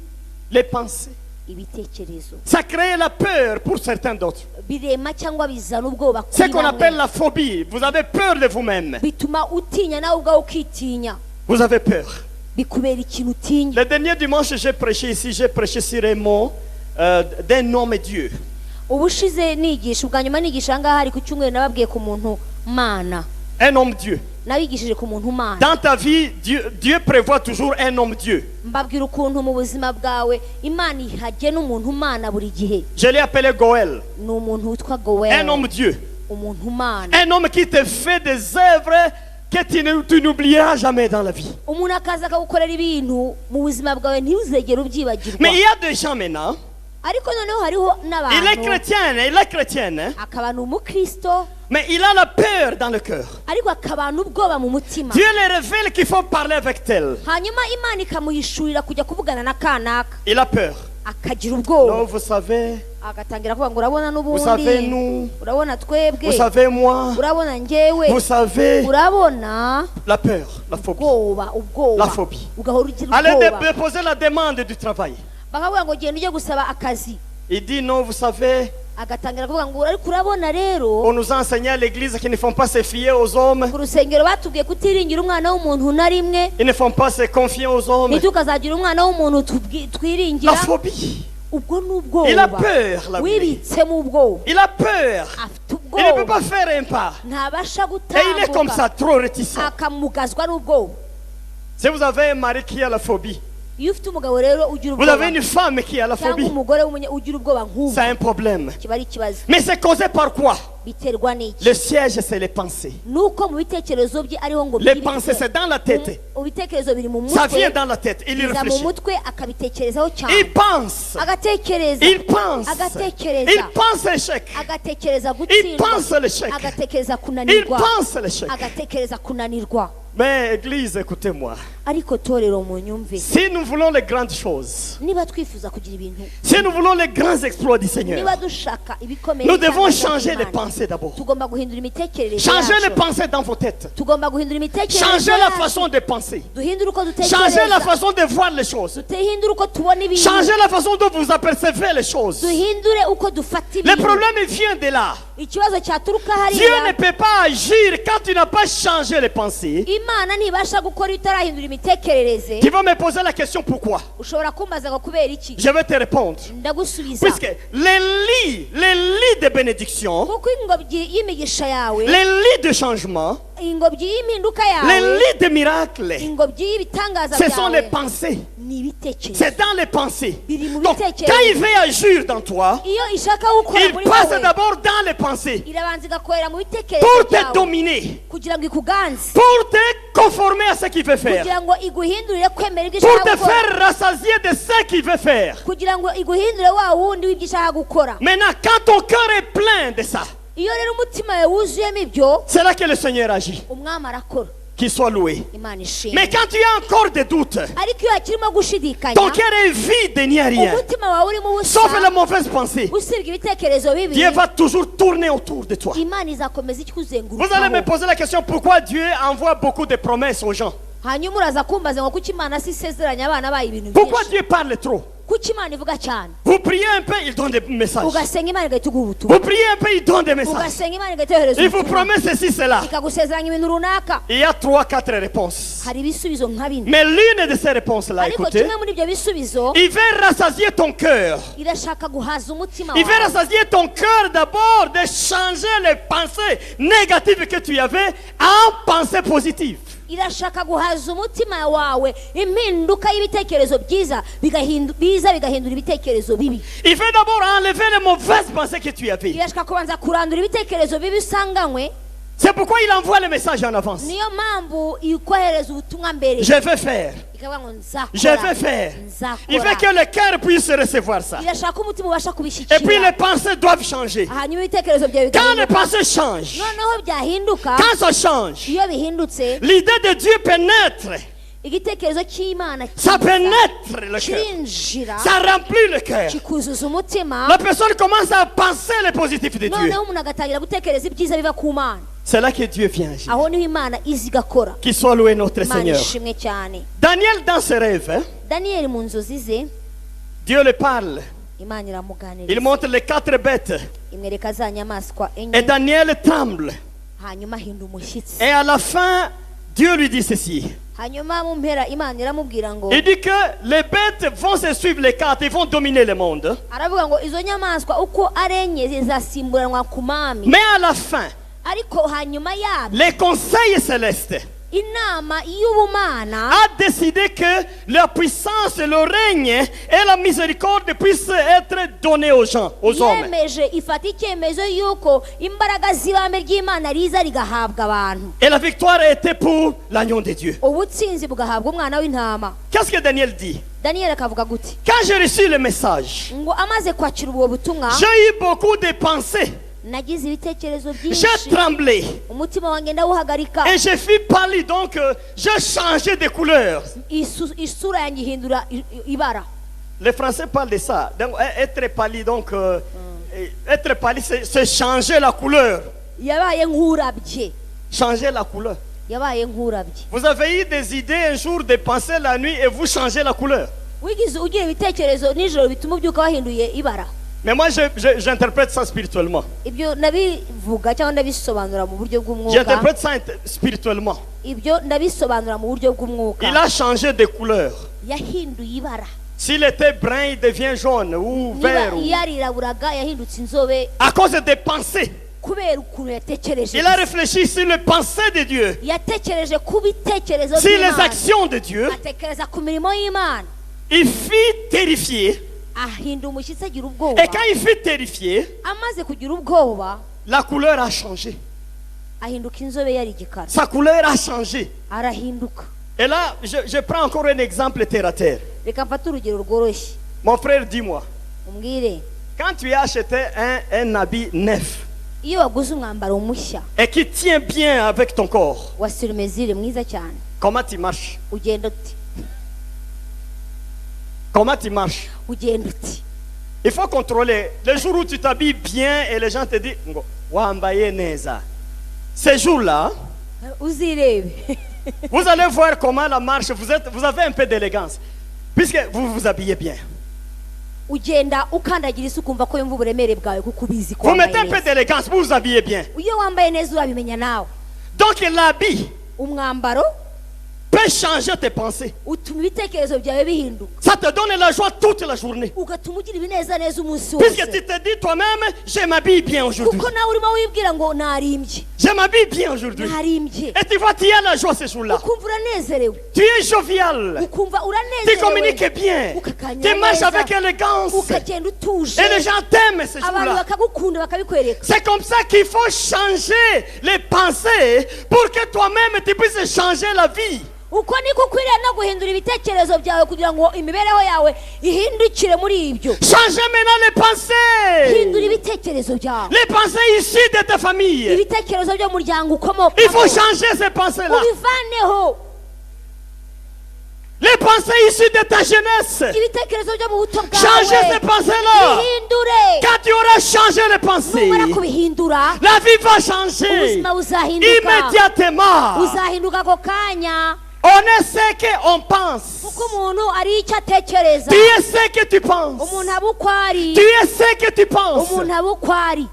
Les pensées. Ibitekerezo. Ça crée la peur pour certains d'autres. Birema cyangwa bizana ubwoba Ce kuri qu'on appelle bamwe. la phobie. Vous avez peur de vous-même. Bituma utinya nawe ubwawe ukitinya. Vous avez peur. Bikubera ikintu utinya. Le dernier dimanche, j'ai prêché ici. J'ai prêché sur un mot d'un homme Dieu. Ubushize nigisha ubwa nyuma nigisha ngaha hari ku cyumweru nababwiye ku muntu mana. Un homme Dieu. Nabigishije ku muntu mana. Dans ta vie, Dieu prévoit toujours un homme Dieu. Mbabwira ukuntu mu buzima bwawe Imana ihagena umuntu mana buri gihe. Je l'ai appelé Goël. Ni umuntu witwa Goel. Un homme Dieu. Umuntu mana. Un homme qui te fait des œuvres que tu n'oublieras jamais dans la vie. Umuntu akaza akagukorera ibintu mu buzima bwawe ntuzegere ubyibagirwa. Mais il y a des gens maintenant. Ariko noneho hariho Il est n'abantu chrétien. akaba ni umukristo Mais il a la peur dans le cœur. ariko akaba n'ubwoba mu mutima. Dieu le révèle qu'il faut parler avec tel. Hanyuma Imana ikamuhishurira kujya kuvugana na kanaka. Il a peur. Akagira Non, ubwoba. vous savez, Agatangira kuvuga ngo urabona vous savez n'ubundi. nous, Urabona twebwe. vous savez moi, Urabona njyewe. vous savez Urabona la peur, la phobie. ubwoba. La phobie. Ugahora ugira Allez ubwoba. déposer la demande du travail. Bakavuga ngo genda ujye gusaba akazi. Il dit non, vous savez, Agatangira kuvuga ngo ariko urabona rero on nous a enseigné à l'église qu'ils ne font pas se fier aux hommes. ku rusengero batubwiye kutiringira umwana w'umuntu na rimwe. Ils ne font pas se confier aux hommes. Ntitukazagira umwana w'umuntu twiringira. La phobie. Ubwo n'ubwoba. Il a peur, la nuit. Wibitsemo ubwoba. Il a peur. Afite Il ne peut ubwoba. pas faire un pas. Ntabasha Et il est comme gutambuka. ça, trop réticent. Akamugazwa n'ubwoba. Si vous avez un mari qui a la phobie, Iyo ufite umugabo rero ugira vous avez ubwoba une femme qui a la cyangwa phobie, umugore ugira ubwoba nk'ubu c'est un problème. kiba ari ikibazo. Mais c'est causé par quoi? Biterwa n'iki? Le siège, c'est les pensées. Nuko mu bitekerezo bye ariho ngo Les pensées, c'est dans la tête. mu bitekerezo biri mu Ça vient mutwe. dans la tête. Il y Biza mu réfléchit. mutwe akabitekerezaho cyane. Il pense. Agatekereza. Il pense. Agatekereza. Il pense l'échec. Agatekereza Il gutsindwa. pense l'échec. Agatekereza Il kunanirwa. pense l'échec. Agatekereza kunanirwa. Mais église, écoutez-moi. Ariko torero munyumve. Si nous voulons les grandes choses, Niba twifuza kugira ibintu. si nous voulons les grands exploits du Seigneur, Niba dushaka ibikomeye. nous devons cyane changer les by'Imana. pensées d'abord. Tugomba guhindura imitekerereze Changer les yacu. pensées dans vos têtes. Tugomba guhindura imitekerereze Changer la yacu. façon de penser. Duhindure uko Changer la dutekereza. façon de voir les choses. Duhindure uko tubona ibintu. Changer la façon dont vous apercevez les choses. Duhindure uko dufata Le ibintu. problème il vient de là. Ikibazo cyaturuka Dieu ne hariya. peut pas agir quand tu n'as pas changé les pensées. Imana ntibasha gukora itarahindura imitekerereze. Tu vas me poser la question pourquoi? Ushobora kumbaza ngo kubera iki? Je vais te répondre. Ndagusubiza. Puisque les lits de bénédiction, Kuko ingobyi y'imigisha yawe, les lits de changement, ingobyi y'impinduka les yawe, lits de miracles, ingobyi y'ibitangaza ce sont les byawe pensées. ni ibitekerezo. C'est dans les pensées. Biri mu Donc, quand bitekerezo. il veut agir dans toi, Iyo ishaka gukora il muri passe wowe, d'abord dans les pensées irabanza igakorera mu bitekerezo pour te byawe dominer, kugira ngo ikuganze, pour te conformer à ce qu'il veut faire, kugira ngo iguhindurire kwemera ibyo pour ishaka te gukora, faire rassasier de ce qu'il veut faire. kugira ngo iguhindure wa wundi w'ibyo ishaka gukora. Maintenant, quand ton cœur est plein de ça, Iyo rero umutima wawe wuzuyemo ibyo, c'est là que le Seigneur agit. umwami arakora. Qu'il soit loué. imana ishimwe. Mais quand tu as encore des doutes, ariko iyo hakirimo gushidikanya ton cœur est vide, il n'y a rien. umutima wawe urimo ubusa Sauf les mauvaises pensées. usibye ibitekerezo bibi Dieu va toujours tourner autour de toi. imana izakomeza Vous allez me ikikuzengurukaho poser la question, pourquoi Dieu envoie beaucoup de promesses aux gens? hanyuma uraza kumbaza ngo kuki imana si isezeranya abana bayo ibintu Pourquoi byinshi Dieu parle trop? kuki imana ivuga cyane Vous priez un peu, il donne des messages. ugasenga imana igahita iguha ubutumwa Vous priez un peu, il donne des messages. ugasenga imana igahita yohereza Il vous ubutumwa promet ceci, cela. ikagusezeranya ibintu runaka Il y a 3-4 réponses. hari ibisubizo nka bine Mais l'une de ces réponses-là, ariko écoutez, kimwe muri ibyo bisubizo il veut rassasier ton cœur. irashaka guhaza umutima Il veut wawe rassasier ton cœur d'abord de changer les pensées négatives que tu avais en pensées positives. irashaka guhaza umutima wawe impinduka y'ibitekerezo biza bigahindura ibitekerezo bibi Il veut d'abord enlever les mauvaises pensées que tu avais. irashaka kubanza kurandura ibitekerezo bibi usanganywe C'est pourquoi il envoie le message en avance. niyo mpamvu ikohereza ubutumwa mbere Je vais faire. ikavuga ngo Je vais faire. Il veut que le cœur puisse recevoir ça. irashaka umutima ubasha Et puis kubishyikira les pensées doivent changer. hanyuma ibitekerezo byawe Quand les bigahinduka pensées changent, noneho byahinduka quand ça change, iyo bihindutse l'idée de Dieu pénètre. igitekerezo cy'imana Ça pénètre le cœur. kirinjira Ça remplit le cœur. kikuzuza umutima La personne commence à penser les positifs de Dieu. noneho umuntu agatangira gutekereza ibyiza biva ku mana C'est là que Dieu vient agir. aho niho imana iza igakora Qu'il soit loué notre imana Seigneur. ishimwe cyane Daniel, dans ses rêves, hein, daniyeli mu nzozi ze Dieu le parle. imana Il iramuganiriza montre les 4 bêtes. imwereka za nyamaswa Et enye Daniel tremble. hanyuma ahinda umushyitsi Et à la fin, Dieu lui dit ceci. hanyuma mu mpera imana iramubwira ngo Il dit que les bêtes vont se suivre les 4, ils vont dominer le monde. aravuga ngo izo nyamaswa uko ari enye zizasimburanwa ku mami Mais à la fin, ariko hanyuma yabyo les conseils célestes inama y'ubumana a décidé que la puissance, le règne et la miséricorde puissent être donnés aux gens, aux hommes. yemeje ifata icyemezo y'uko imbaraga z'ibame ry'imana riza rigahabwa abantu Et la victoire était pour l'agneau de Dieu. ubutsinzi bugahabwa umwana w'intama Qu'est-ce que Daniel dit? daniyeli akavuga guti Quand j'ai reçu le message, ngo amaze kwakira ubwo butumwa j'ai eu beaucoup de pensées. nagize ibitekerezo J'ai byinshi tremblé. umutima wanjye ndawuhagarika Et je fus pâli, donc j'ai changé de couleur. isura yanjye ihindura ibara Les Français parlent de ça. Donc, être pâli, donc, être pâli, c'est changer la couleur. yabaye nk'urabye Changer la couleur. yabaye nk'urabye Vous avez eu des idées un jour de penser la nuit et vous changez la couleur. wigize ugira ibitekerezo nijoro bituma ubyuka wahinduye ibara Mais moi, j'interprète ça spirituellement. ibyo ndabivuga cyangwa ndabisobanura mu buryo bw'umwuka J'interprète ça spirituellement. ibyo ndabisobanura mu buryo bw'umwuka Il a changé de couleur. yahinduye ibara S'il était brun, il devient jaune ou niba vert. yariraburaga yahindutse inzobe À cause des pensées. kubera ukuntu yatekereje Il a réfléchi sur les pensées de Dieu, yatekereje ku bitekerezo sur les by'imana actions de Dieu. atekereza ku mirimo y'imana Il fut terrifié. ahinda umushyitsi agira ubwoba Et quand il fut terrifié, amaze kugira ubwoba la couleur a changé. ahinduka inzobe yari igikara Sa couleur a changé. arahinduka Et là, je prends encore un exemple terre à terre. reka mfate urugero rworoshye Mon frère, dis-moi, umbwire quand tu as acheté un habit neuf iyo waguze umwambaro mushya et qui tient bien avec ton corps, wa sirimezire mwiza cyane comment tu marches? ugenda uti Comment tu marches? ugenda uti Il faut contrôler. Le jour où tu t'habilles bien et les gens te disent, Wambaye neza. Ces jours-là, uzirebe vous allez voir comment la marche, vous avez un peu d'élégance. Puisque vous vous habillez bien. ugenda ukandagira isi ukumva ko yumva uburemere bwawe kuko ubizi ko Vous mettez wambaye un peu neza d'élégance, vous vous habillez bien. iyo wambaye neza urabimenya nawe Donc l'habit umwambaro peut changer tes pensées. utuma ibitekerezo byawe bihinduka Ça te donne la joie toute la journée. ugatuma ugira ibinezaneza umunsi Puisque wose tu te dis toi-même, je m'habille bien aujourd'hui. kuko nawe urimo wibwira ngo narimbye Je m'habille bien aujourd'hui. narimbye Et tu vois, tu as la joie ce jour-là. ukumva uranezerewe Tu es jovial. ukumva Tu uranezerewe communiques bien. ukakanya Tu marches neza avec élégance. ukagenda utuje Et les gens t'aiment ce abantu jour-là. bakagukunda bakabikwereka C'est comme ça qu'il faut changer les pensées pour que toi-même tu puisses changer la vie. uko niko ukwiriye no guhindura ibitekerezo byawe kugira ngo imibereho yawe ihindukire muri ibyo. Changez maintenant les pensées. Hindura ibitekerezo byawe. Les pensées issues de ta famille. Ibitekerezo by'umuryango ukomoka. Il faut changer ces pensées-là. Ubivaneho. Les pensées issues de ta jeunesse. Ibitekerezo byo mu buto bwawe. Changez ces pensées-là. Bihindure. Quand tu auras changé les pensées, numara kubihindura, la vie va changer ubuzima buzahinduka. immédiatement. Uzahinduka ako kanya. On est ce qu'on pense. Kuko umuntu ari icyo atekereza. Tu es ce que tu penses. Umuntu aba uko ari. Tu es ce que tu penses. Umuntu aba uko ari.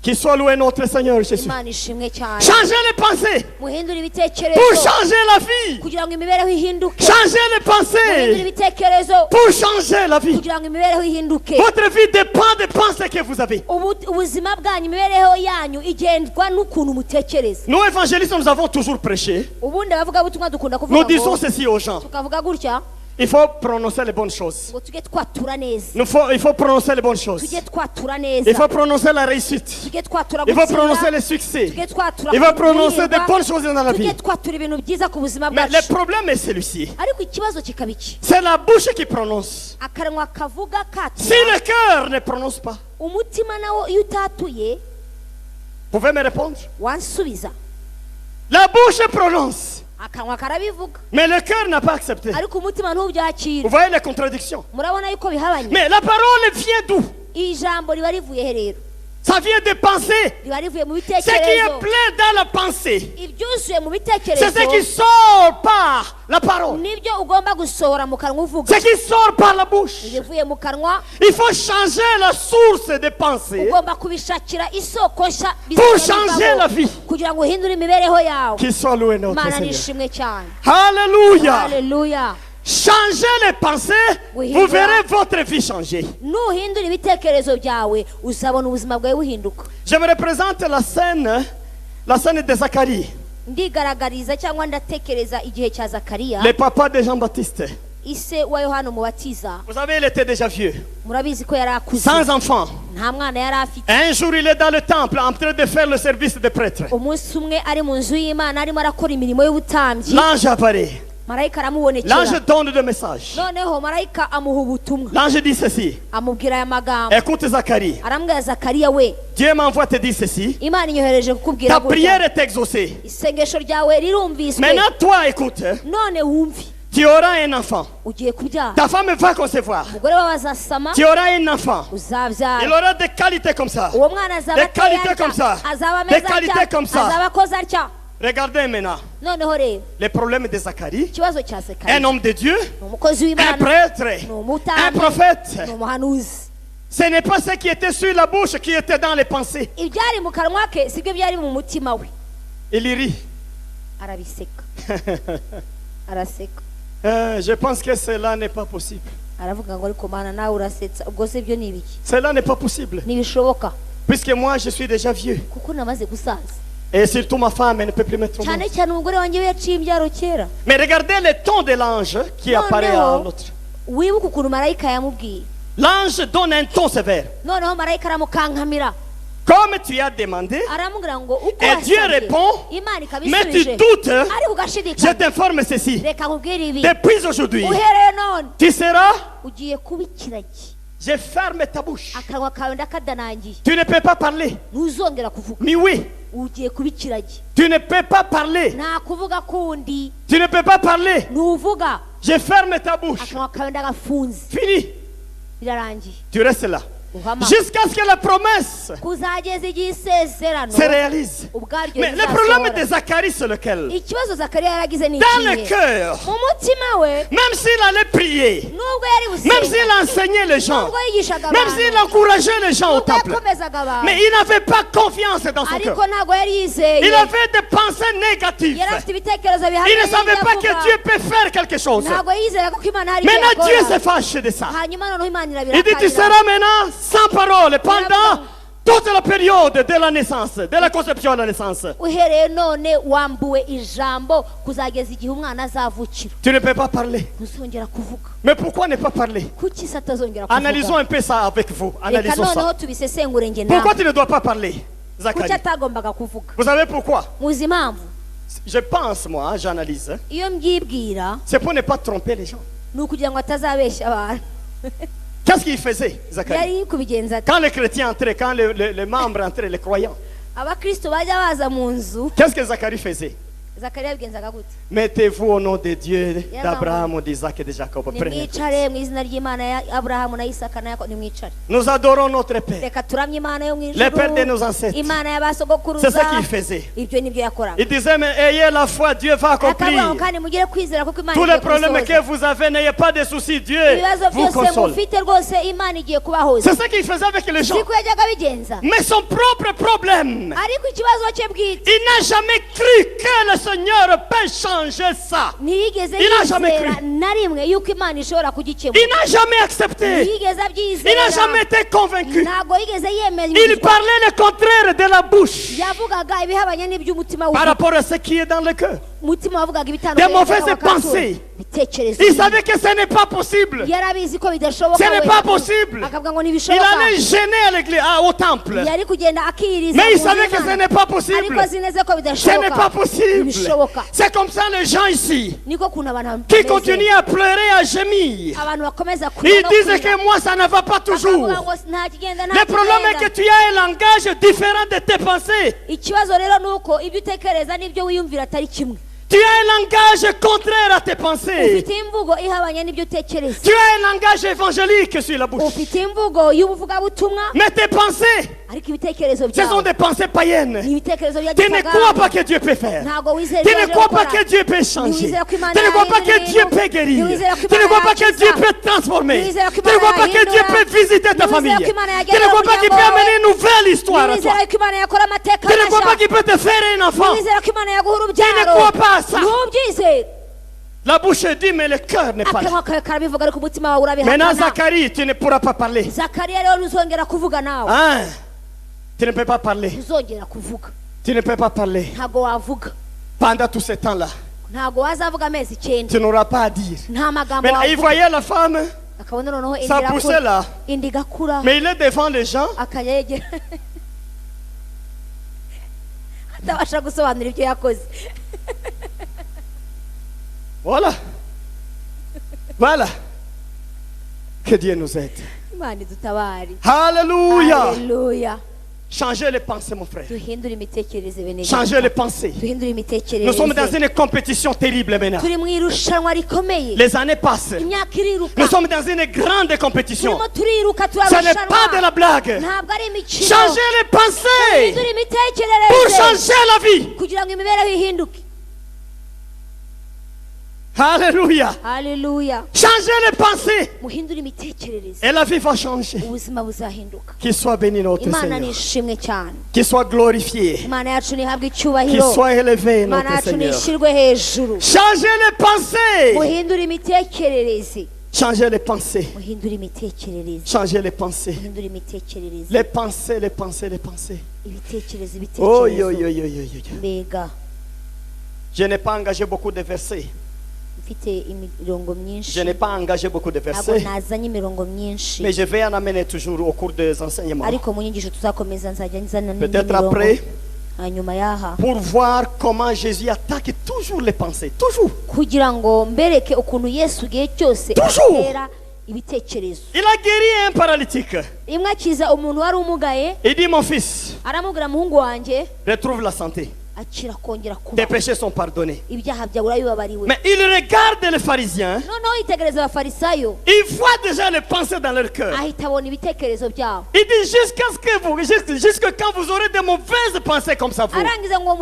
Qu'il soit loué notre Seigneur Jésus. Imana ishimwe cyane. Changez les pensées Muhindure ibitekerezo pour changer la vie. kugira ngo imibereho ihinduke. Changez les Muhindure pensées ibitekerezo pour changer la vie. kugira ngo imibereho ihinduke. Votre vie dépend des pensées que vous avez. Ubuzima bwanyu, imibereho yanyu igendwa n'ukuntu mutekereza. Nous évangélistes, nous avons toujours prêché. Ubundi abavuga butumwa dukunda Nous kuvuga disons ngo ceci aux gens. tukavuga gutya Il faut prononcer les bonnes choses. ngo tujye twatura neza. Il faut prononcer les bonnes choses. Tujye twatura Il neza. faut prononcer la réussite. Tujye twatura Il faut gutsinda. prononcer les succès. Tujye twatura Il faut prononcer guhirwa. des bonnes choses dans la vie. Tujye twatura ibintu byiza ku buzima Mais le bwacu. problème est celui-ci. Ariko ikibazo kikaba iki? C'est la bouche qui prononce. Akanwa kavuga Si katura. le cœur ne prononce pas, Umutima nawo iyo utatuye vous pouvez me répondre? wansubiza. La bouche prononce, Akanwa karabivuga mais le cœur n'a pas accepté. ariko umutima ntubyakira. Vous voyez les contradictions? Murabona yuko bihabanye. Mais la parole vient d'où? Ijambo riba rivuye he rero? Ça vient des pensées. Riba rivuye mu Ce qui bitekerezo. est plein dans la pensée, Ibyuzuye mu c'est bitekerezo ce qui sort par la parole. nibyo ugomba gusohora mu kanwa uvuga. Ce qui sort par la bouche. Ibivuye mu kanwa Il faut changer la source des pensées ugomba kubishakira isoko nshya pour bizajya changer bivamo la vie. kugira ngo uhindure imibereho yawe. Qu'il soit loué notre Mana Seigneur. nishimwe cyane. Alléluia. Haleluya. Changez les pensées, Oui, vous oui. verrez votre vie changer. Nuhindura ibitekerezo byawe uzabona ubuzima bwawe buhinduka. Je me représente la scène de Zacharie, Ndigaragariza cyangwa ndatekereza igihe cya Zakariya, le papa de Jean-Baptiste. ise wa Yohana umubatiza. Vous savez, il était déjà vieux, Murabizi ko yari akuze, sans enfant. nta mwana yari afite. Un jour, il est dans le temple en train de faire le service de prêtre. Umunsi umwe ari mu nzu y'Imana arimo arakora imirimo y'ubutambyi, L'ange apparaît. marayika aramubonekera. L'ange donne des messages. Noneho marayika amuha ubutumwa, L'ange dit ceci. amubwira aya magambo. Écoute Zacharie. Arambwira Zakariya we, Dieu m'envoie te dire ceci. Imana inyohereje kukubwira Ta prière gutya, est exaucée. isengesho ryawe rirumviswe. Maintenant, toi, écoute. None wumvi, Tu auras un enfant. ugiye kubyara, Ta femme va concevoir. umugore wawe azasama, Tu auras un enfant. Il uzabyara. aura des qualités comme ça. Uwo mwana azaba Des ateye qualités comme ça. atya, azaba Des ameze qualités atya, comme ça. azaba akoze atya. Regardez maintenant Noneho rero les problèmes de Zacharie. ikibazo cya Un Zakariya, homme de Dieu, ni umukozi un w'Imana, prêtre, ni un umutambyi, prophète. ni umuhanuzi. Ce n'est pas ce qui était sur la bouche qui était dans les pensées. Ibyari mu kanwa ke sibyo byari mu mutima we. Il y rit. Arabiseka, araseka, Je pense que cela n'est pas possible. aravuga ngo ariko Mana nawe urasetsa, ubwo se byo ni ibiki? Cela n'est pas possible. Ntibishoboka Puisque moi, je suis déjà vieux. kuko namaze gusaza, Et surtout ma femme, elle ne peut plus mettre au monde. cyane cyane umugore wanjye we yaciye imbyaro kera. Mais regardez le ton de l'ange qui apparaît à l'autre. Wibuke ukuntu marayika yamubwiye. L'ange donne un ton sévère. Noneho marayika aramukankamira, Comme tu as demandé, aramubwira ngo uko et Dieu wasabye, répond, Imana mais tu ikabisubije, doutes, ariko je ugashidikanya. t'informe ceci. Reka nkubwire ibi, Depuis aujourd'hui, uhereye none tu seras, ugiye kuba ikiragi, je ferme ta bouche. akanwa kawe ndakadanangiye, Tu ne peux pas parler. ntuzongera kuvuga. Mais oui, Ugiye kuba ikiragi, tu ne peux pas parler. nta kuvuga kundi, Tu ne peux pas parler. ntuvuga. Je ferme ta bouche. Akanwa kawe ndagafunze, Fini. birarangiye. Tu restes là. Uhama Jusqu'à ce que la promesse kuzageza igihe isezerano se réalise. ubwaryo Mais le problème de rizasohora. Zacharie, c'est lequel? Ikibazo Zakariya yaragize ni Dans le ikihe? cœur, Mu mutima we, même s'il allait prier, nubwo yari même gusenga, s'il enseignait les gens, nubwo yigishaga même abantu, s'il encourageait les gens au nubwo temple, yakomezaga abantu, mais il n'avait pas confiance dans son cœur. ariko ntabwo yari yizeye. Il avait des pensées négatives. Yari afite ibitekerezo Il bihamye ne savait pas y'ibyo que Dieu avuga. peut faire quelque chose. Ntabwo yizeraga ko Imana hari icyo Maintenant, Dieu yakora. s'est fâché de ça. Hanyuma noneho Imana Il dit, tu irabirakarira. seras maintenant sans parole pendant toute la période de la naissance, de la conception à la naissance. Uhereye none wambuwe ijambo kuzageza igihe umwana azavukira, Tu ne peux pas parler. ntuzongera kuvuga. Mais pourquoi ne pas parler? Kuki se atazongera Analysons kuvuga? un peu ça avec vous. Reka Analysons noneho ça. tubisesengure nge Pourquoi nawe. tu ne dois pas parler, Kuki Zacharie? atagombaga kuvuga? Vous savez pourquoi? Muzi impamvu? Je pense, moi, j'analyse, hein, iyo mbyibwira c'est pour ne pas tromper les gens. ni ukugira ngo atazabeshya abantu. Qu'est-ce qu'il faisait, Zacharie? yari kubigenza ati Quand les chrétiens entraient, quand les membres entraient, les croyants, abakristo bajya baza mu nzu, qu'est-ce que Zacharie faisait? Zakariya yabigenzaga gute? Mettez-vous au nom de Dieu, d'Abraham, d'Isaac et de Jacob. Prenez. nimwicare mu izina ry'Imana ya Aburahamu na Isaka na Yakobo, nimwicare. Nous adorons notre Père, Reka turamye Imana yo mu le Père de ijuru, nos ancêtres. Imana C'est y'abasogokuruza. ce qu'il faisait. Ibyo nibyo yakoraga. Il disait, mais ayez la foi, Dieu va akavuga ngo accomplir. kandi mugire kwizera kuko Imana Tous les igiye problèmes kubisohoza. que vous avez, n'ayez pas de soucis, Dieu ibibazo vous byose console. mufite rwose Imana igiye kubahoza. C'est ce qu'il faisait avec les gens. siko yajyaga abigenza, Mais son propre problème, ariko ikibazo cye bwite il n'a jamais cru que le Seigneur peut changer ça. ntiyigeze Il n'a jamais yizera cru. na rimwe yuko Imana ishobora kugikemura. Il n'a jamais accepté. ntiyigeze Il n'a abyizera, jamais été convaincu. ntabwo yigeze yemera Il ibyo. parlait le contraire de la bouche yavugaga ibihabanye n'iby'umutima par we, rapport à ce qui est dans le cœur. umutima wavugaga Des ibitandukanye mauvaises n'ibyo pensées. ibitekerezo Il savait que ce n'est pas possible. yarabizi ko bidashoboka, Ce n'est we. pas possible. akavuga ngo Il ntibishoboka. allait gêner à l'église, au temple. yari kugenda akiriza Mais il mu savait nzu que ce y'Imana. n'est pas possible. ariko azi neza ko Ce n'est bidashoboka. pas possible. ntibishoboka. C'est comme ça les gens ici niko kuntu abantu qui bameze. continuent à pleurer, à gémir. abantu bakomeza Ils kurira no disent kurira. que moi ça ne va pas toujours. bakavuga ngo nta kigenda nta Le problème est que kigenda. tu as un langage différent de tes pensées. ikibazo rero ni uko ibyo utekereza n'ibyo wiyumvira atari kimwe. Tu as un langage contraire à tes pensées. ufite imvugo ihabanye n'ibyo utekereza. Tu as un langage évangélique sur la bouche. ufite imvugo y'ubuvugabutumwa, Mais tes pensées, ariko ibitekerezo ce sont byawe des pensées païennes. ni ibitekerezo bya Tu ne crois gipagani. pas que Dieu peut faire. ntabwo wizera Tu ibyo ne aje crois pas gukora. que Dieu peut changer. Tu Ntiwizera ko Imana ne crois pas que yahindura Dieu ibintu. peut guérir. Ntiwizera ko Tu ne Imana crois pas que yakiza. Dieu peut transformer. Ntiwizera ko Tu ne Imana crois pas que Dieu yahindura. peut visiter ta Ntiwizera famille. ko Imana Tu yagera ne crois pas mu qu'il peut muryango amener une nouvelle histoire à toi. ntiwizera ko Imana yakora amateka Tu ne crois pas mashya. qu'il peut te faire un enfant. ntiwizera ko Imana yaguha Tu ne urubyaro. crois pas à ça. ntubyizere. La bouche dit, mais le cœur n'est pas là. akanwa kawe karabivuga ariko umutima wawe Maintenant, urabihakana. Zacharie, tu ne pourras pas parler. Zakariya rero ntuzongera kuvuga nawe. Hein? Tu ne peux pas parler. ntuzongera kuvuga, Tu ne peux pas parler. ntabwo wavuga, Pendant tout ce temps-là, ntabwo wazavuga amezi icyenda, tu n'auras pas à dire. nta magambo Maintenant, il wavuga. voyait la femme, akabona noneho indi ça poussait irakura, là. indi igakura, Mais il est devant les gens. akajya yegera atabasha gusobanura ibyo yakoze. Voilà. Voilà. Que Dieu nous aide. Imana idutabare. Alléluia. Haleluya. Changez les pensées, mon frère. duhindure imitekerereze bene Changez les pensées. duhindure Nous sommes dans imitekerereze. une compétition terrible maintenant. turi mu irushanwa rikomeye, Les années passent. imyaka iriruka, Nous sommes dans une grande compétition. turimo turiruka Ce n'est pas de turarushanwa, la blague. ntabwo ari imikino. Changez les pensées duhindure pour imitekerereze changer la vie. kugira ngo imibereho ihinduke. Alléluia. Haleluya. Changez les pensées muhindure imitekerereze, et la vie va changer. ubuzima buzahinduka. Qu'il soit béni notre Imana Seigneur. nishimwe cyane, Qu'il soit glorifié. Imana yacu nihabwe Qu'il icyubahiro, soit élevé Imana notre yacu Seigneur. nishirwe hejuru. Changez les pensées. muhindure imitekerereze, Changez les pensées. muhindure imitekerereze, Changez les pensées. muhindure imitekerereze. Les pensées, les pensées, les pensées. ibitekerezo Oh, ibitekerezo. yo, yo, yo, yo, yo. mbega Je n'ai pas engagé beaucoup de versets. mfite imirongo myinshi, Je n'ai pas engagé beaucoup de ntabwo versets. nazanye imirongo myinshi, Mais je vais en amener toujours au cours des enseignements. ariko mu nyigisho tuzakomeza nzajya nzana n'indi Peut-être mirongo après, hanyuma yaha, pour voir comment Jésus attaque toujours les pensées. Toujours. kugira ngo mbereke ukuntu Yesu igihe cyose Toujours. atera ibitekerezo. Il a guéri un paralytique. rimwe akiza umuntu wari umugaye, Il dit, mon fils, aramubwira muhungu wanjye retrouve la santé. akira kongera Tes kuba, péchés sont pardonnés. ibyaha byawe urabibabariwe. Mais il regarde les pharisiens. noneho yitegereza abafarisayo, Il voit déjà les pensées dans leur cœur. ahita abona ibitekerezo byabo, Il dit jusqu'à quand vous aurez de mauvaises pensées comme ça vous. arangiza ngo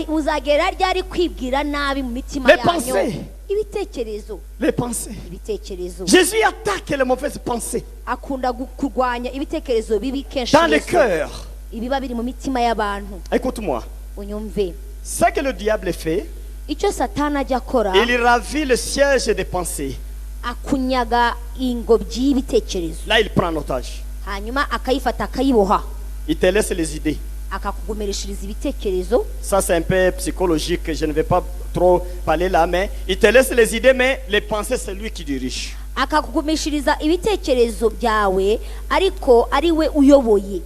muzagera ryari kwibwira nabi mu mitima Les yanyu. pensées. ibitekerezo Les pensées. ibitekerezo Jésus attaque les mauvaises pensées akunda kurwanya ibitekerezo bibi kenshi dans le Yesu. cœur. ibiba biri mu mitima y'abantu. Écoute-moi. unyumve Ce que le diable fait, icyo satani ajya akora, il ravit le siège des pensées. akunyaga ingobyi y'ibitekerezo, Là, il prend en otage. hanyuma akayifata akayiboha, Il te laisse les idées. akakugumirishiriza ibitekerezo. Ça, c'est un peu psychologique. Je ne vais pas trop parler là, mais il te laisse les idées, mais les pensées, c'est lui qui dirige. akakugumishiriza ibitekerezo byawe ariko ari we uyoboye.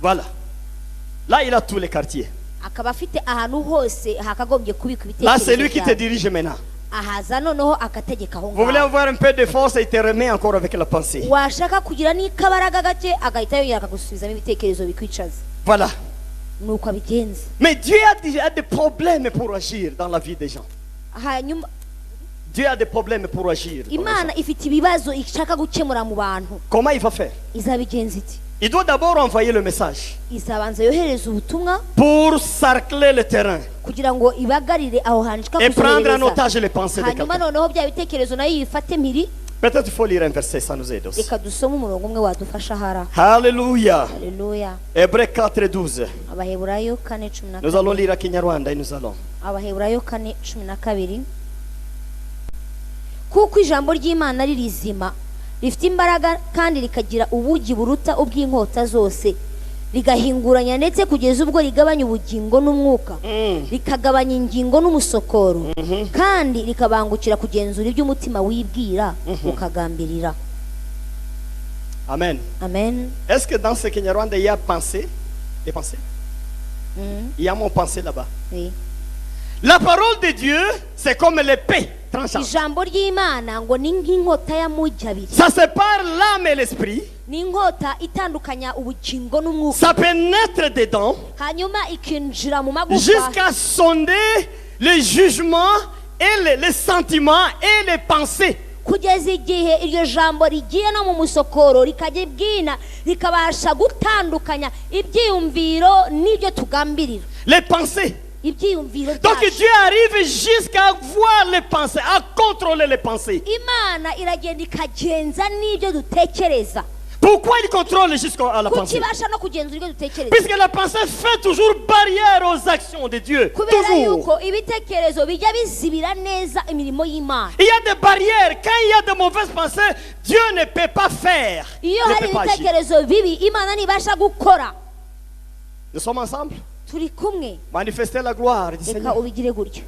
Voilà. Là, il a tous les quartiers. akaba afite ahantu hose hakagombye kubika Là, c'est lui ibitekerezo qui te byawe. dirige maintenant. Ahaza noneho akategeka aho Vous voulez ngaho. avoir un peu de force et te remet encore avec la pensée. washaka kugira n'ikabaraga gake agahita yongera akagusubizamo ibitekerezo bikwicaza. Voilà. nuko abigenza. Mais Dieu a des problèmes pour agir dans la vie des gens. hanyuma Dieu a des problèmes pour agir. dans les imana gens. ifite ibibazo ishaka gukemura mu bantu. Comment il va faire? izabigenza iti? Il doit d'abord envoyer le message izabanza yohereza ubutumwa pour sarcler le terrain kugira ngo ibagarire aho hantu ishaka et prendre en kuzohereza. otage les pensées de hanyuma quelqu'un. noneho bya bitekerezo nayo yifate mpiri. Peut-être il faut lire un verset, ça nous aide aussi. reka dusome umurongo umwe wadufasha hara. Alléluia. Haleluya. Hébreux 4 12. Abaheburayo 4:12. Nous allons lire à Kinyarwanda et nous allons. Abaheburayo 4:12. kuko ijambo ry'Imana ari rizima rifite imbaraga kandi rikagira ubugi buruta ubw'inkota zose rigahinguranya ndetse kugeza ubwo rigabanya ubugingo n'umwuka rikagabanya ingingo n'umusokoro kandi rikabangukira kugenzura iby'umutima wibwira ukagambirira. Amen. Amen. Est-ce que dans ce Kinyarwanda il y a pensée? Des pensées? Il y a mon pensée là-bas. Oui. La parole de Dieu, c'est comme l'épée tranchante. ijambo ry'Imana ngo ni nk'inkota y'amugi abiri. Ça sépare l'âme et l'esprit. ni inkota itandukanya ubugingo n'umwuka. Ça pénètre dedans hanyuma ikinjira mu magufa jusqu'à sonder les jugements et les sentiments et les pensées. kugeza igihe iryo jambo rigiye no mu musokoro rikajya bwina rikabasha gutandukanya ibyiyumviro n'ibyo tugambirira. Les pensées. ibyiyumviro Donc byacu. Dieu arrive jusqu'à voir les pensées, à contrôler les pensées. Imana iragenda ikagenza n'ibyo dutekereza. Pourquoi il contrôle jusqu'à la kuki pensée? ibasha no kugenzura ibyo dutekereza? Puisque la pensée fait toujours barrière aux actions de Dieu. kubera Toujours. yuko ibitekerezo bijya bizibira neza imirimo y'Imana. Il y a des barrières. Quand il y a de mauvaises pensées, Dieu ne peut pas faire. iyo Ne hari peut pas agir. ibitekerezo bibi Imana ntibasha gukora. Nous sommes ensemble. turi kumwe. Manifester la gloire du reka Seigneur. ubigire gutyo.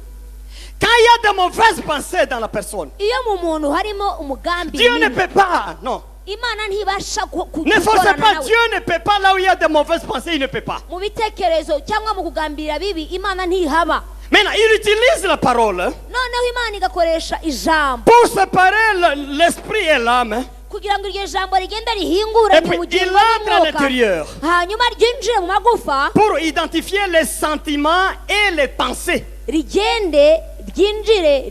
Quand il y a de mauvaises pensées dans la personne, iyo mu muntu harimo umugambi Dieu ne mibi, peut pas. Non. Imana ntibasha Ne forcez pas. nawe. Dieu ne peut pas là où il y a de mauvaises pensées. Il ne peut pas. mu bitekerezo cyangwa mu kugambirira bibi Imana ntihaba. Maintenant, il utilise la parole hein, noneho Imana igakoresha ijambo pour séparer l'esprit et l'âme. Hein. kugira ngo iryo jambo rigende rihingure Et puis, il entre à l'intérieur hanyuma ryinjire mu magufa pour identifier les sentiments et les pensées. rigende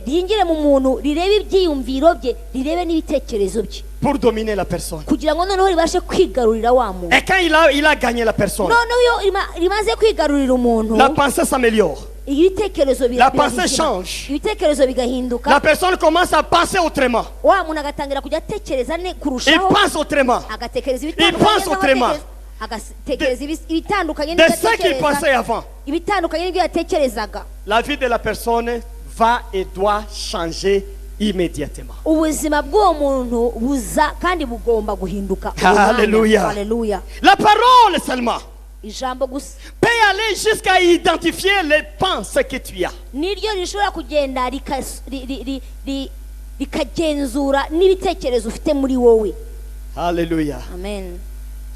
ryinjire mu muntu rirebe ibyiyumviro bye rirebe n'ibitekerezo bye Pour dominer la personne. kugira ngo noneho ribashe kwigarurira wa muntu. Et quand il a gagné la personne, noneho iyo rimaze kwigarurira umuntu la pensée s'améliore. ibitekerezo La pensée birahindura. change. ibitekerezo bigahinduka La personne commence à penser autrement. wa muntu agatangira kujya atekereza Il kurushaho pense autrement agatekereza pense autrement. agatekereza ibitandukanye de ce qu'il pensait avant. ibitandukanye n'ibyo yatekerezaga. La vie de la personne va et doit changer immédiatement. ubuzima bw'uwo muntu buza kandi bugomba guhinduka. Hallelujah. Hallelujah. La parole seulement ijambo gusa peut aller jusqu'à identifier les pensées que tu as. niryo rishobora kugenda rikagenzura n'ibitekerezo ufite muri wowe. Alléluia. Amen.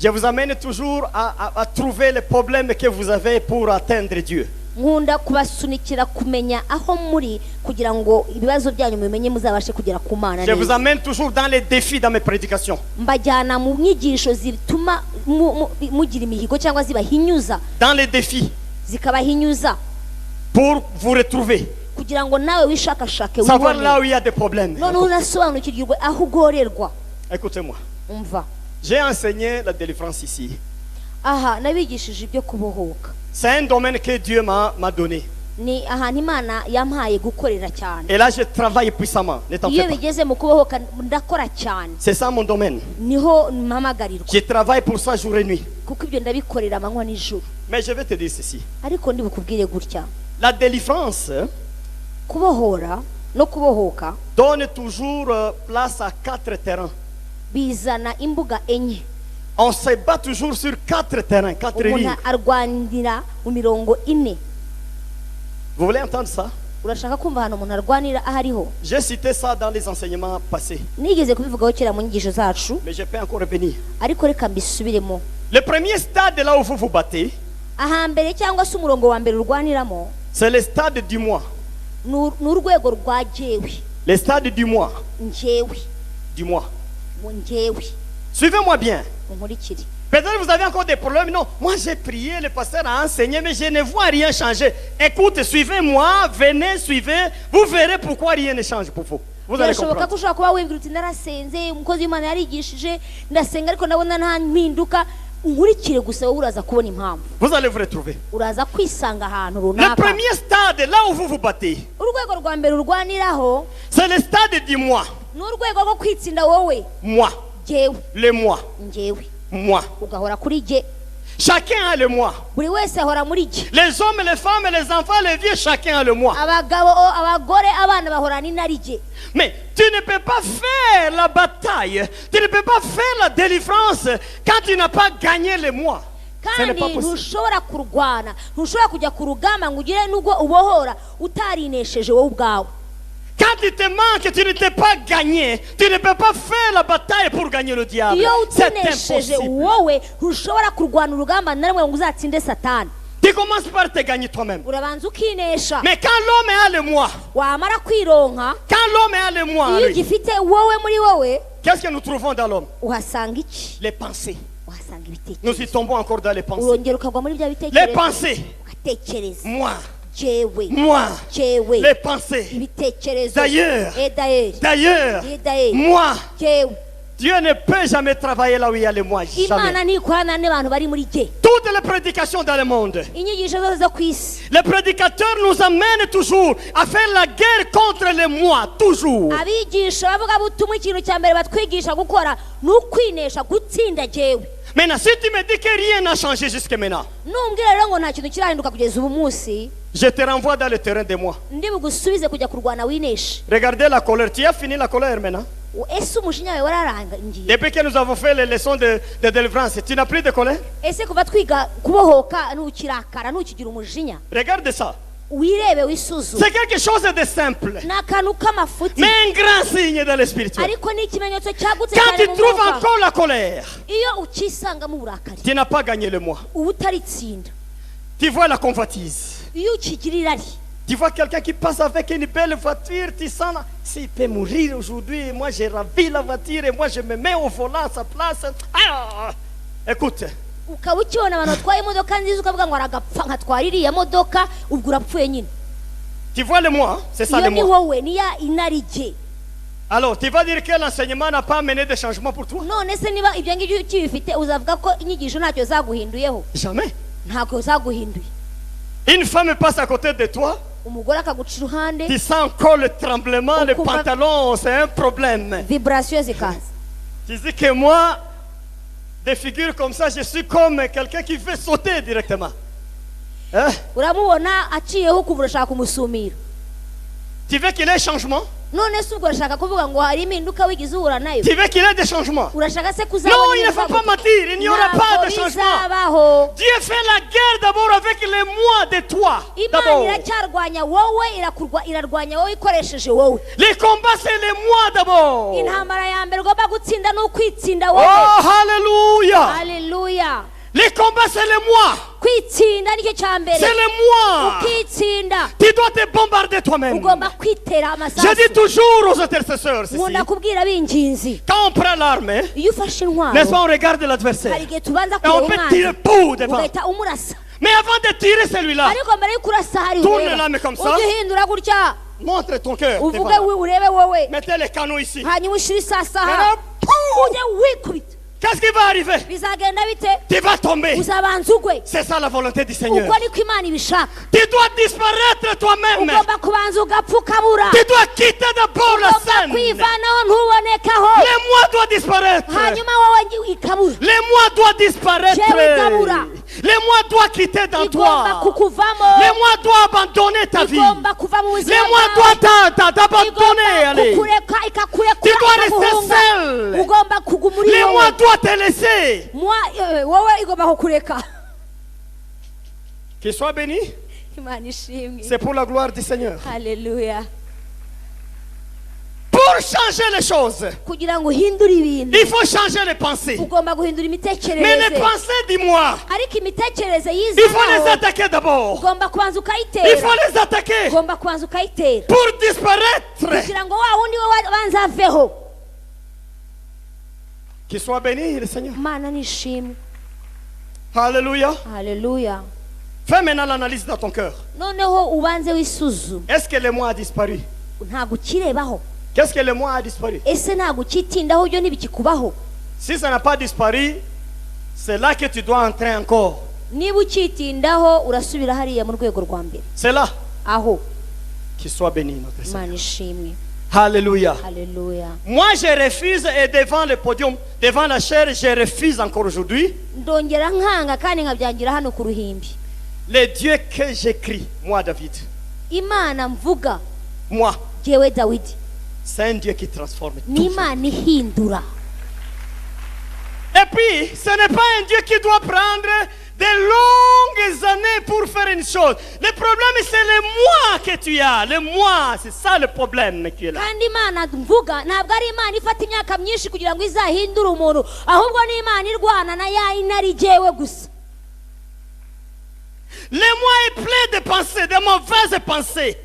Je vous amène toujours à trouver les problèmes que vous avez pour atteindre Dieu. nkunda kubasunikira kumenya aho muri kugira ngo ibibazo byanyu mumenye muzabashe kugera ku Mana Je vous neza. amène toujours dans les défis dans mes prédications. mbajyana mu nyigisho zituma mugira imihigo cyangwa zibahinyuza Dans les défis zikabahinyuza pour vous retrouver. kugira ngo nawe wishakashake Savoir wibone. là où il y a des problèmes. noneho unasobanukirwe aho ugorerwa. Écoutez-moi. umva J'ai enseigné la délivrance ici. aha nabigishije ibyo kubohoka. C'est un domaine que Dieu m'a donné. ni ahantu Imana yampaye gukorera cyane. Et là, je travaille puissamment. Ne t'en iyo fais pas. bigeze mu kubohoka ndakora cyane. C'est ça mon domaine. niho mpamagarirwa Je travaille pour ça jour et nuit. kuko ibyo ndabikorera amanywa n'ijoro. Mais je vais te dire ceci. ariko ndi bukubwire gutya La délivrance kubohora no kubohoka donne toujours place à 4 terrains. bizana imbuga enye. On se bat toujours sur 4 terrains, 4 umuntu lignes. arwanira mu mirongo ine. Vous voulez entendre ça? urashaka kumva ahantu umuntu arwanira aho ariho? J'ai cité ça dans les enseignements passés. nigeze kubivugaho kera mu nyigisho zacu Mais je peux encore revenir. ariko reka mbisubiremo. Le premier stade là où vous vous battez, ahambere cyangwa se umurongo wa mbere urwaniramo c'est le stade du moi. n'urwego rwa jewe, Le stade du moi. njyewe, Du moi. ngo njyewe, Suivez-moi bien. unkurikire. Peut-être vous avez encore des problèmes. Non, moi j'ai prié, le pasteur a enseigné, mais je ne vois rien changer. Écoute, suivez-moi, venez, suivez. Vous verrez pourquoi rien ne change pour vous. Vous allez birashoboka ko comprendre. ushobora kuba wibwira uti narasenze umukozi w'Imana yarigishije ndasenga ariko ndabona nta mpinduka, unkurikire gusa wowe uraza kubona impamvu, Vous allez vous retrouver. uraza kwisanga ahantu Le runaka. premier stade, là où vous vous battez, urwego rwa mbere urwaniraho c'est le stade du moi. ni urwego rwo kwitsinda wowe, Moi. njyewe, Le moi. njyewe, Moi. ugahora kuri jye. Chacun a le moi. buri wese ahora muri jye. Les hommes, les femmes, les enfants, les vieux, chacun a le moi. abagabo, abagore, abana bahorana inarijye. Mais tu ne peux pas faire la bataille, tu ne peux pas faire la délivrance quand tu n'as pas gagné le moi. Ce n'est kandi pas possible. ntushobora kurwana, ntushobora kujya ku rugamba ngo ugire n'ubwo ubohora utarinesheje wowe ubwawe. Quand il te manque, tu ne t'es pas gagné. Tu ne peux pas faire la bataille pour gagner le diable. iyo C'est utinesheje impossible. wowe ntushobora kurwana urugamba na rumwe ngo uzatsinde satani. Tu commences par te gagner toi-même. urabanza ukinesha, Mais quand l'homme a le moi, wamara kwironka, quand l'homme a le moi, en iyo lui, ugifite wowe muri wowe qu'est-ce que nous trouvons dans l'homme? uhasanga iki? Les pensées. uhasanga Nous y ibitekerezo, tombons encore dans les pensées. urongera ukagwa muri bya Les bitekerezo pensées. ugatekereza Moi. jewe, Moi. jewe, Les pensées. ibitekerezo. D'ailleurs. Edayeri, D'ailleurs, Edayeri, moi. jewe. Dieu ne peut jamais travailler là où il y a le moi. Jamais. imana ntikorana n'abantu bari muri jye. Toutes les prédications dans le monde, inyigisho zose zo ku isi, les prédicateurs nous amènent toujours à faire la guerre contre le moi. Toujours. abigisha bavuga butumwa ikintu cya mbere batwigisha gukora ni ukwinesha, gutsinda jewe. Maintenant, si tu me dis que rien n'a changé jusque maintenant, numbwira rero ngo nta kintu kirahinduka kugeza ubu munsi, je te renvoie dans le terrain de moi. ndi bugusubize kujya kurwana wineshe. Regardez la colère. Tu as fini la colère maintenant. ese umujinya wawe wararangiye? Depuis que nous avons fait les leçons de délivrance, tu n'as plus de colère? ese kuva twiga kubohoka ntukirakara, ntukigira umujinya? Regarde ça. wirebe wisuzume. C'est quelque chose de simple, ni akantu k'amafuti, mais un grand signe dans le spirituel. ariko ni ikimenyetso cyagutse Quand cyane tu mu trouves mwuka. encore la colère, iyo ukisangamo uburakari, tu n'as pas gagné le moi. uba utaritsinda. Tu vois la convoitise. iyo ukigira irari, Tu vois quelqu'un qui passe avec une belle voiture, tu sens là, s'il peut mourir aujourd'hui, moi j'ai ravi la voiture et moi je me mets au volant à sa place. Ah, écoute, ukaba ukibona abantu batwaye imodoka nziza ukavuga ngo aragapfa nkatwara iriya modoka, ubwo urapfuye nyine. tu vois le moi, c'est ça iyo le ni moi. wowe, ni ya inarijye. Alors, tu vas dire que l'enseignement n'a pas amené de changement pour toi? none se niba ibyo ngibyo ukibifite uzavuga ko inyigisho ntacyo zaguhinduyeho? Jamais. ntabwo zaguhinduye. Une femme passe à côté de toi, umugore akaguca iruhande, tu sens encore le tremblement, le Ukumva- pantalon, c'est un problème. vibrasiyo zikaza. Tu dis que moi, des figures comme ça, je suis comme quelqu'un qui veut sauter directement. Hein? uramubona aciyeho ukumva urashaka kumusumira. Tu veux qu'il y ait changement? none se ubwo urashaka kuvuga ngo hari impinduka wigize uhura nayo? Tu veux qu'il y ait des changements? urashaka se Non, kuzabona il ne faut pas mentir, il n'y aura pas de changement. bizabaho. Dieu fait la guerre d'abord avec les moi de toi. imana D'abord. iracyarwanya wowe, irarwanya wowe ikoresheje wowe. Les combats, c'est les moi d'abord. intambara ya mbere ugomba gutsinda ni ukwitsinda Oh, wowe. Alléluia. haleluya. Les combats, c'est les moi. kwitsinda nicyo cya C'est mbere. les moi. ukitsinda, Tu dois te bombarder toi-même. ugomba kwitera Je amasasu. dis toujours aux intercesseurs ceci. nkunda kubwira ab'inginzi, Quand on prend l'arme, iyo ufashe n'est-ce pas, intwaro on regarde hari l'adversaire. igihe tubanza Et on kureba peut tirer umwanzi pour devant. ugahita umurasa. Mais avant de tirer celui-là, ariko mbere y'uko urasa hari Tourne ureba, l'âme comme ça. ujye uhindura gutya, montre ton cœur. uvuge devant. urebe wowe, Mettez les canaux ici. hanyuma ushyire isasaha, Maintenant, pouf, ujye wikubita. qu'est-ce qui va arriver? bizagenda bite? Tu vas tomber. uzabanza ugwe. C'est ça la volonté du Seigneur. uko niko imana ibishaka. Tu dois disparaître toi-même. ugomba kubanza ugapfukamura, Tu dois quitter d'abord la ugomba scène. kwivanaho ntubonekaho, Les mois doivent disparaître. hanyuma wowe ikabura. Les mois doivent disparaître. Jewe Gabura. Les mois doivent quitter dans igomba toi. kukuvamo, Les mois doivent abandonner ta vie. igomba kuva mu buzima Les mois bwawe, doivent t'abandonner. igomba Allez. kukureka Tu ikakurekura dois rester ikaguhunga. seul. ugomba kuguma uri Les wowe. mois doivent te laisser. wowe igomba kukureka. Qu'il soit béni. imana ishimwe. C'est pour la gloire du Seigneur. haleluya. Pouf! Pour changer les choses, kugira ngo uhindure ibintu il faut changer les pensées. ugomba guhindura Mais les imitekerereze pensées, dis-moi, ariko imitekerereze il faut les yizaho attaquer d'abord. ugomba kubanza Il ukayitera faut les attaquer ugomba kubanza ukayitera pour disparaître. kugira ngo wa wundi we banza aveho. Qu'il soit béni le Seigneur. Mana nishimwe. Alléluia. Haleluya. Fais maintenant l'analyse dans ton cœur. Noneho ubanze wisuzume, Est-ce que le moi a disparu? ntabwo ukirebaho, Qu'est-ce que le moi a disparu? ese ntabwo ukitindaho, ibyo ntibikikubaho. Si ça n'a pas disparu, c'est là que tu dois entrer encore. Niba ukitindaho urasubira hariya mu rwego rwa mbere. C'est là. Aho. Qu'il soit béni notre Seigneur. Mana ishimwe. Alléluia. Haleluya. Moi je refuse et devant le podium, devant la chair, je refuse encore aujourd'hui. Ndongera nkanga kandi nkabyangira hano ku ruhimbi. Le Dieu que j'écris, moi David, Imana mvuga moi, jewe Dawidi c'est un Dieu qui transforme ni tout. Imana ihindura. Et puis, ce n'est pas un Dieu qui doit prendre de longues années pour faire une chose. Le problème, c'est le moi que tu as. Le moi, c'est ça le problème qui est là. Kandi Imana mvuga ntabwo ari Imana ifata imyaka myinshi kugira ngo izahindure umuntu, ahubwo ni Imana irwana na ya inari jewe gusa. Le moi est plein de pensées, de mauvaises pensées.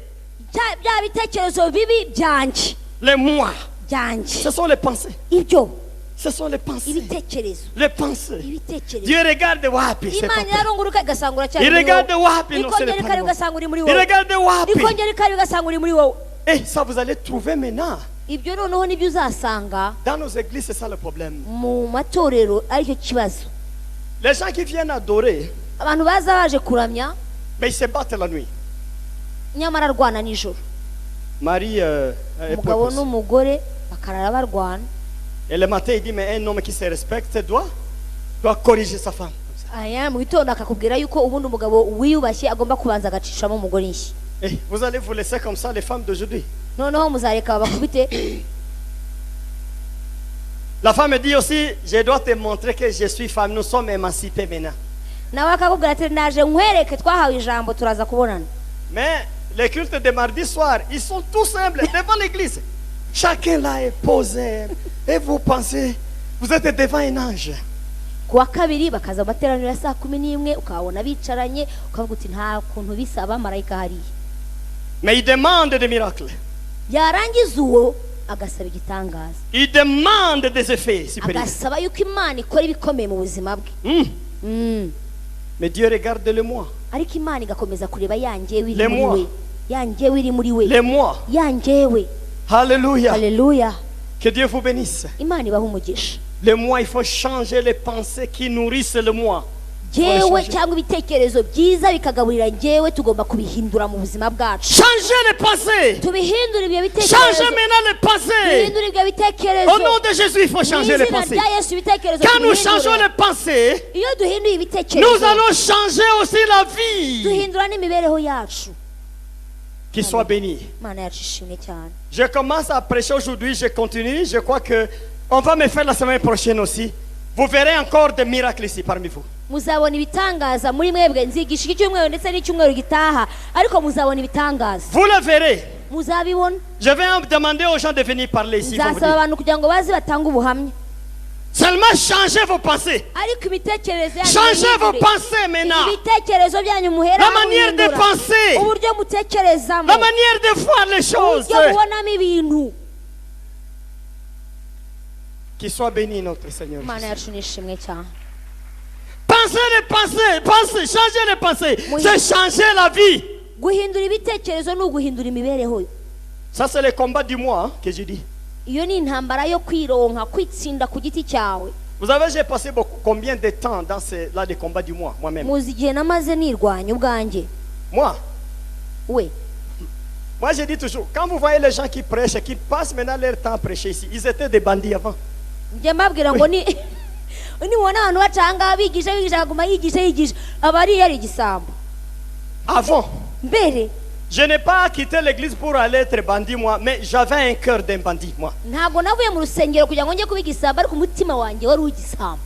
Bya bitekerezo bibi byanje Le moi, byanje ce sont les pensées. ibyo Ce sont les pensées. ibitekerezo Les pensées. ibitekerezo. Dieu regarde wapi, c'est pas Imana vrai. irarunguruka igasanga uracyari Il muri regarde wowe. wapi, non, c'est Ikongera pas ikareba moi. igasanga uri muri Il wowe. regarde wapi. Ikongera ikareba igasanga uri muri wowe. Et ça, vous allez trouver maintenant. Ibyo noneho nibyo uzasanga Dans nos églises, c'est ça le problème. mu matorero aricyo kibazo. Les gens qui viennent adorer, Abantu baza baje kuramya mais ils se battent la nuit. nyamara arwana nijoro. Marie Umugabo épouse. n'umugore bakarara barwana. Et le matin, il dit, mais un homme qui se respecte doit corriger sa femme. Aya mu gitondo akakubwira yuko ubundi umugabo wiyubashye agomba kubanza agacishamo umugore inshyi. Et vous allez vous laisser comme ça, les femmes d'aujourd'hui. Noneho muzareka babakubite. La femme dit aussi, je dois te montrer que je suis femme, nous sommes émancipés maintenant. Nawe akakubwira ati naje nkwereke twahawe ijambo turaza kubonana. Mais les cultes de mardi soir, ils sont tous simples devant l'église. Chacun là est posé. Et vous pensez, vous êtes devant un ange. Kuwa kabiri bakaza amateraniro ya saa 11 ukabona bicaranye ukavuga uti nta kuntu bisaba marayika hariya. Mais ils demandent des miracles. Yarangiza uwo agasaba igitangaza. Ils demandent des effets supérieurs. Agasaba yuko Imana ikora ibikomeye mu buzima bwe. Mais Dieu regarde le moi. Ariko Imana igakomeza kureba yanjyewe iri Le muri moi. we. Yanjyewe iri muri we. Le moi. Yanjyewe. Alléluia. Haleluya. Que Dieu vous bénisse. Imana ibaha umugisha. Le moi, il faut changer les pensées qui nourrissent le moi. Jewe cyangwa ibitekerezo byiza bikagaburira njyewe tugomba kubihindura mu buzima bwacu. Changer les pensées. Tubihindure ibyo bitekerezo. Changer maintenant les pensées. Tubihindure ibyo bitekerezo. Au nom de Jésus, il faut changer les pensées. Quand nous changeons les pensées, iyo duhinduye ibitekerezo nous allons changer aussi la vie. duhindura n'imibereho yacu. Qu'il soit béni. Imana yacu ishimwe cyane. Je commence à prêcher aujourd'hui, je continue. Je crois que on va me faire la semaine prochaine aussi. Vous verrez encore des miracles ici parmi vous. Muzabona ibitangaza muri mwebwe nzigisha iki cyumweru ndetse n'icyumweru gitaha ariko muzabona ibitangaza. Vous le verrez. Muzabibona. Je vais demander aux gens de venir parler ici. Nzasaba abantu kugira ngo baze batange ubuhamya. Seulement changez vos pensées. Ariko imitekerereze yanyu Changez vos pensées maintenant. ibitekerezo byanyu muhera La manière de penser. uburyo mutekerezamo. La manière de voir les choses. uburyo mubonamo ibintu. Qu'il soit béni notre Seigneur. Imana yacu nishimwe cyane. Pensez les pensées, pensez, changez les pensées. C'est changer la vie. Guhindura ibitekerezo ni uguhindura imibereho. Ça c'est le combat du moi hein, que je dis. Iyo ni intambara yo kwironka kwitsinda ku giti cyawe. Vous savez, j'ai passé combien de temps dans ces là des combats du moi, moi-même. Muzi igihe namaze nirwanya ubwanjye. Moi, We. moi je dis toujours, quand vous voyez les gens qui prêchent, qui passent maintenant leur temps à prêcher ici, ils étaient des bandits avant. Njye mbabwira ngo ni nibona abantu bacanga bigisha kaguma yigisha aba ari yari igisambo. Avant, Mbere je n'ai pas quitté l'église pour aller être bandit moi, mais j'avais un cœur d'un bandit moi. ntabwo navuye mu rusengero kugira ngo njye kuba igisambo ariko umutima wanjye wari ugisambo.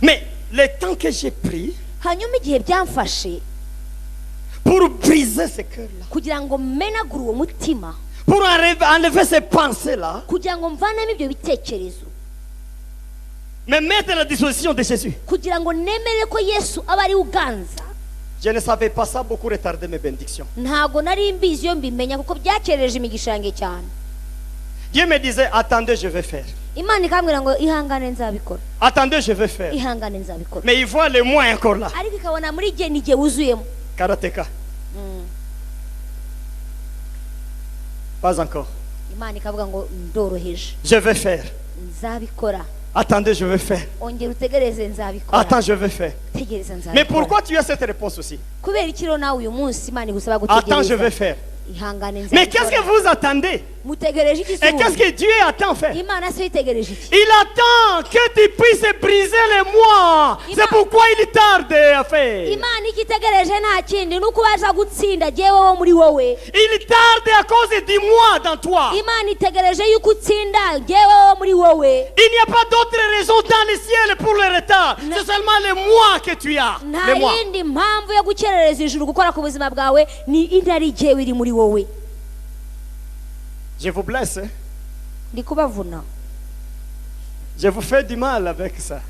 Mais le temps que j'ai pris Hanyuma igihe byamfashe pour pour briser ce cœur-là, kugira ngo menagure uwo mutima, pour enlever ces pensées-là, kugira ngo mvanemo ibyo bitekerezo, me mettre à la disposition de Jésus. kugira ngo nemere ko Yesu aba ari uganza. Je ne savais pas ça, beaucoup retardé mes bénédictions. Ntago nari mbizi iyo mbimenya kuko byakereje imigisha yanjye cyane. Dieu me disait, attendez, je vais faire. Imana ikambwira ngo ihangane nzabikora, Attendez, je vais faire. ihangane nzabikora, Mais il voit le moi encore là. ariko ikabona muri igihe n'igihe wuzuyemo. Karateka. Pas encore. Imana ikavuga ngo ndoroheje, Je vais faire. nzabikora. Attendez, je vais faire. Ongera utegereze nzabikora. Attends, je vais faire. Tegereza nzabikora. Mais pourquoi tu as cette réponse aussi? Kubera iki rero nawe uyu munsi Imana igusaba Attends, je vais gutegereza? faire. Ihangane nzabikora. Mais qu'est-ce que vous attendez? Mutegereje iki Et qu'est-ce que Dieu attend faire? Imana se itegereje iki? Il attend que tu puisses briser les moi. C'est pourquoi il tarde à faire. Imana ikitegereje nta kindi nuko ubaza gutsinda jewe wo muri wowe. Il tarde à cause du moi dans toi. Imana itegereje yuko utsinda jewe wo muri wowe. Il n'y a pas d'autre raison dans le ciel pour le retard. C'est seulement le moi que tu as. Nta Le moi. yindi mpamvu yo gukerereza ijuru gukora ku buzima bwawe ni intari jewe iri muri wowe. Je vous blesse. Hein? Ndi kubavuna. Je vous fais du mal avec ça.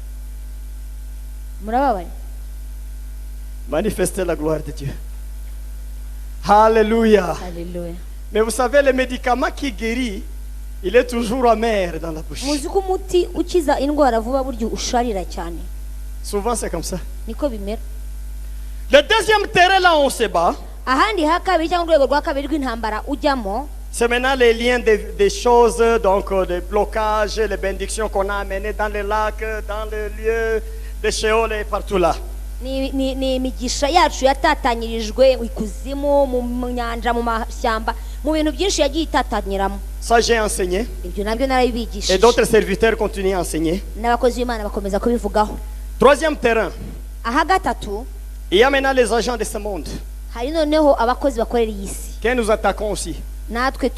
Murababaye. Manifestez la gloire de Dieu. Alléluia. Haleluya. Mais vous savez, le médicament qui guérit, il est toujours amer dans la bouche. Muzi ko umuti ukiza indwara vuba buryo usharira cyane. Souvent, c'est comme ça. Niko bimera. Le deuxième terrain, là, on se bat. Ahandi hakabiri cyangwa urwego rwa kabiri rw'intambara ujyamo, C'est maintenant les liens des choses, donc des blocages, les bénédictions qu'on a amenées dans les lacs, dans les lieux de Sheol et partout là. ni imigisha yacu yatatanyirijwe ikuzimu, mu nyanja, mu mashyamba, mu bintu byinshi yagiye itatanyiramo. Ça, j'ai enseigné. Ibyo nabyo Et narabibigishije, d'autres serviteurs continuent à enseigner. n'abakozi b'Imana bakomeza kubivugaho. Troisième terrain, Aha gatatu il y a maintenant les agents de ce monde hari noneho abakozi bakorera iyi si, que nous attaquons aussi. natwe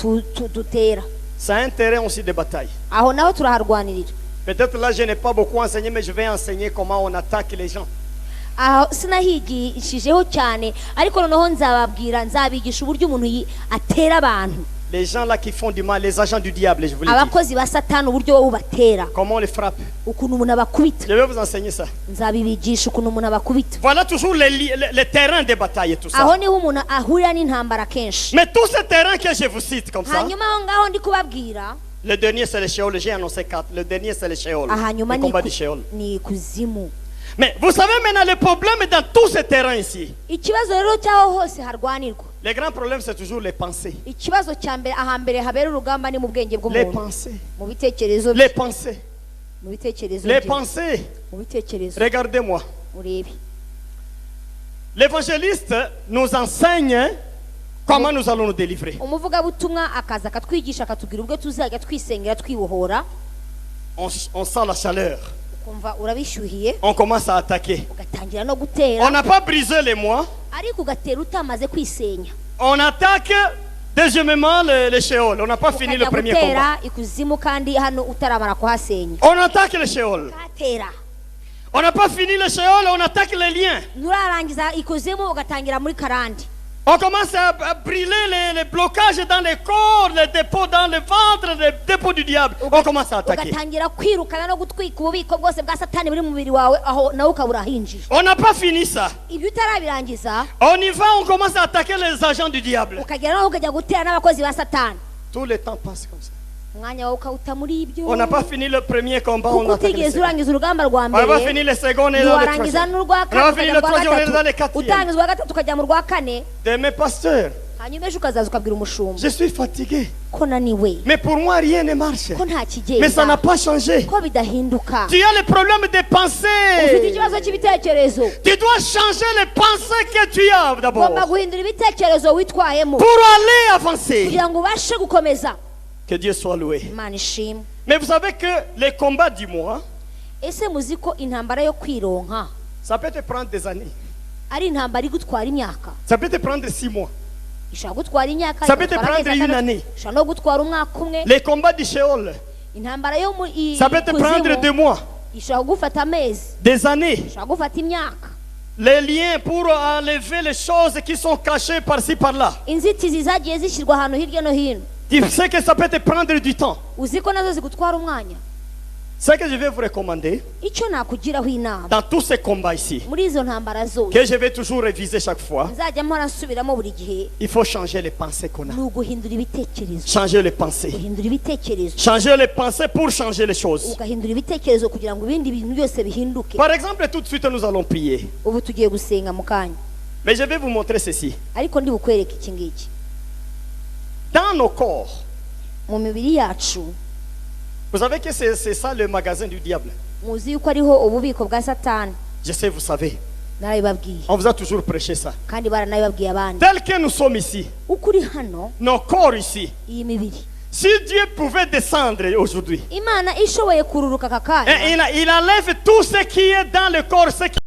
dutera C'est un terrain aussi de bataille. aho naho turaharwanirira. Peut-être là, je n'ai pas beaucoup enseigné, mais je vais enseigner comment on attaque les gens. Aho sinahigishijeho cyane, ariko noneho nzabigisha uburyo umuntu atera abantu, Les gens là qui font du mal, les agents du diable, je vous le dis. abakozi ba Satani uburyo wowe ubatera, Comment on les frappe. ukuntu umuntu abakubita. Je vais vous enseigner ça. Nzabibigisha ukuntu umuntu abakubita. Voilà toujours les terrains de bataille et tout ça. Aho niho umuntu ahurira n'intambara kenshi. Mais tous ces terrains que je vous cite comme ça, Hanyuma aho ngaho ndi kubabwira, le dernier c'est le Sheol, j'ai annoncé 4. Le dernier c'est le Sheol, hanyuma le combat du Sheol. ni ikuzimu. Mais vous savez maintenant le problème dans tous ces terrains ici. Ikibazo rero cyaho hose harwanirwa, Le grand problème c'est toujours les pensées. ikibazo cya mbere ahambere habera urugamba ni mu bwenge Les bw'umuntu, pensées. mu bitekerezo Les bye, pensées. mu bitekerezo Les bye, pensées. mu bitekerezo. Regardez-moi. Urebe, L'évangéliste nous enseigne comment nous allons nous délivrer. umuvugabutumwa akaza akatwigisha akatubwira ubwo tuzajya twisengera twibohora, On sent la chaleur. ukumva urabishyuhiye, On commence à attaquer. ugatangira no On gutera, n'a pas brisé les mois. ariko ugatera utamaze kwisenya. On attaque deuxièmement le Sheol. On n'a pas fini le Ukajya premier combat. gutera ikuzimu kandi hano utaramara kuhasenya. On attaque le Sheol. Ugatera, On n'a pas fini le Sheol, on attaque les liens. nturarangiza ikuzimu ugatangira muri karandi. On commence à brûler les blocages dans les corps, les dépôts dans le ventre, les dépôts du diable. On commence à attaquer. Ugatangira kwirukana no gutwika ububiko bwose bwa Satani buri mu mubiri wawe, aho nawe ukabura hinjira. On n'a pas fini ça. Ibyo utarabirangiza, On y va, on commence à attaquer les agents du diable. ukagera naho ukajya gutera n'abakozi ba Satani. Tout le temps passe comme ça. Umwanya wawe ukawuta muri ibyo, On n'a pas fini le premier combat, on kuko attaque le utigeze second. urangiza urugamba rwa On n'a pas mbere, fini le second, on est dans le ntiwarangiza troisième. n'urwa On n'a kane pas fini ukajya le mu rwa troisième, on est dans le gatatu, quatrième. utangiza urwa gatatu ukajya mu rwa kane, Mais pasteur, hanyuma ejo ukazaza ukabwira umushumba je suis fatigué. ko naniwe, Mais pour moi, rien ne marche. ko nta Mais ça n'a kigenda, pas changé. ko bidahinduka. Tu as le problème des Ufite pensées. ikibazo cy'ibitekerezo, Tu dois changer les pensées que tu as d'abord ugomba guhindura ibitekerezo witwayemo pour aller avancer. kugira ngo ubashe gukomeza. Que Dieu soit loué. Imana ishimwe. Mais vous savez que les combats du mois, Ese muzi ko intambara yo kwironka ça peut te prendre des années. ari intambara igutwara imyaka? Ça peut te prendre 6 mois. Ishobora gutwara imyaka, Ça peut te igatwara prendre amezi une atandatu, année. ishobora no gutwara umwaka umwe. Les combats du Sheol, Intambara yo mu ça peut te prendre 2 mois, ishobora gufata amezi, des années. ishobora gufata imyaka. les liens pour enlever les choses qui sont cachées par-ci par-là. inzitizi zagiye zishyirwa ahantu hirya no hino Tu sais que ça peut te prendre du temps. uzi ko nazo zigutwara umwanya. Ce que je vais vous recommander icyo nakugiraho inama dans tous ces combats ici, muri izo ntambara zose que je vais toujours réviser chaque fois, nzajya mpora nsubiramo buri gihe, il faut changer les pensées qu'on a. ni uguhindura ibitekerezo. Changer les pensées. guhindura ibitekerezo, Changer les pensées pour changer les choses. ugahindura ibitekerezo kugira ngo ibindi bintu byose bihinduke. Par exemple, tout de suite nous allons prier. ubu tugiye gusenga mu kanya, Mais je vais vous montrer ceci. ariko ndi bukwereke iki ngiki. Dans nos corps, mu mibiri yacu vous savez que c'est ça le magasin du diable. muzi yuko ariho ububiko bwa satani. Je sais, vous savez. narabibabwiye On vous a toujours prêché ça. kandi baranabibabwiye abandi. Tel que nous sommes ici, uko uri hano, nos corps ici, iyi mibiri, si Dieu pouvait descendre aujourd'hui, imana ishoboye kururuka aka et kanya il enlève tout ce qui est dans le corps, ce qui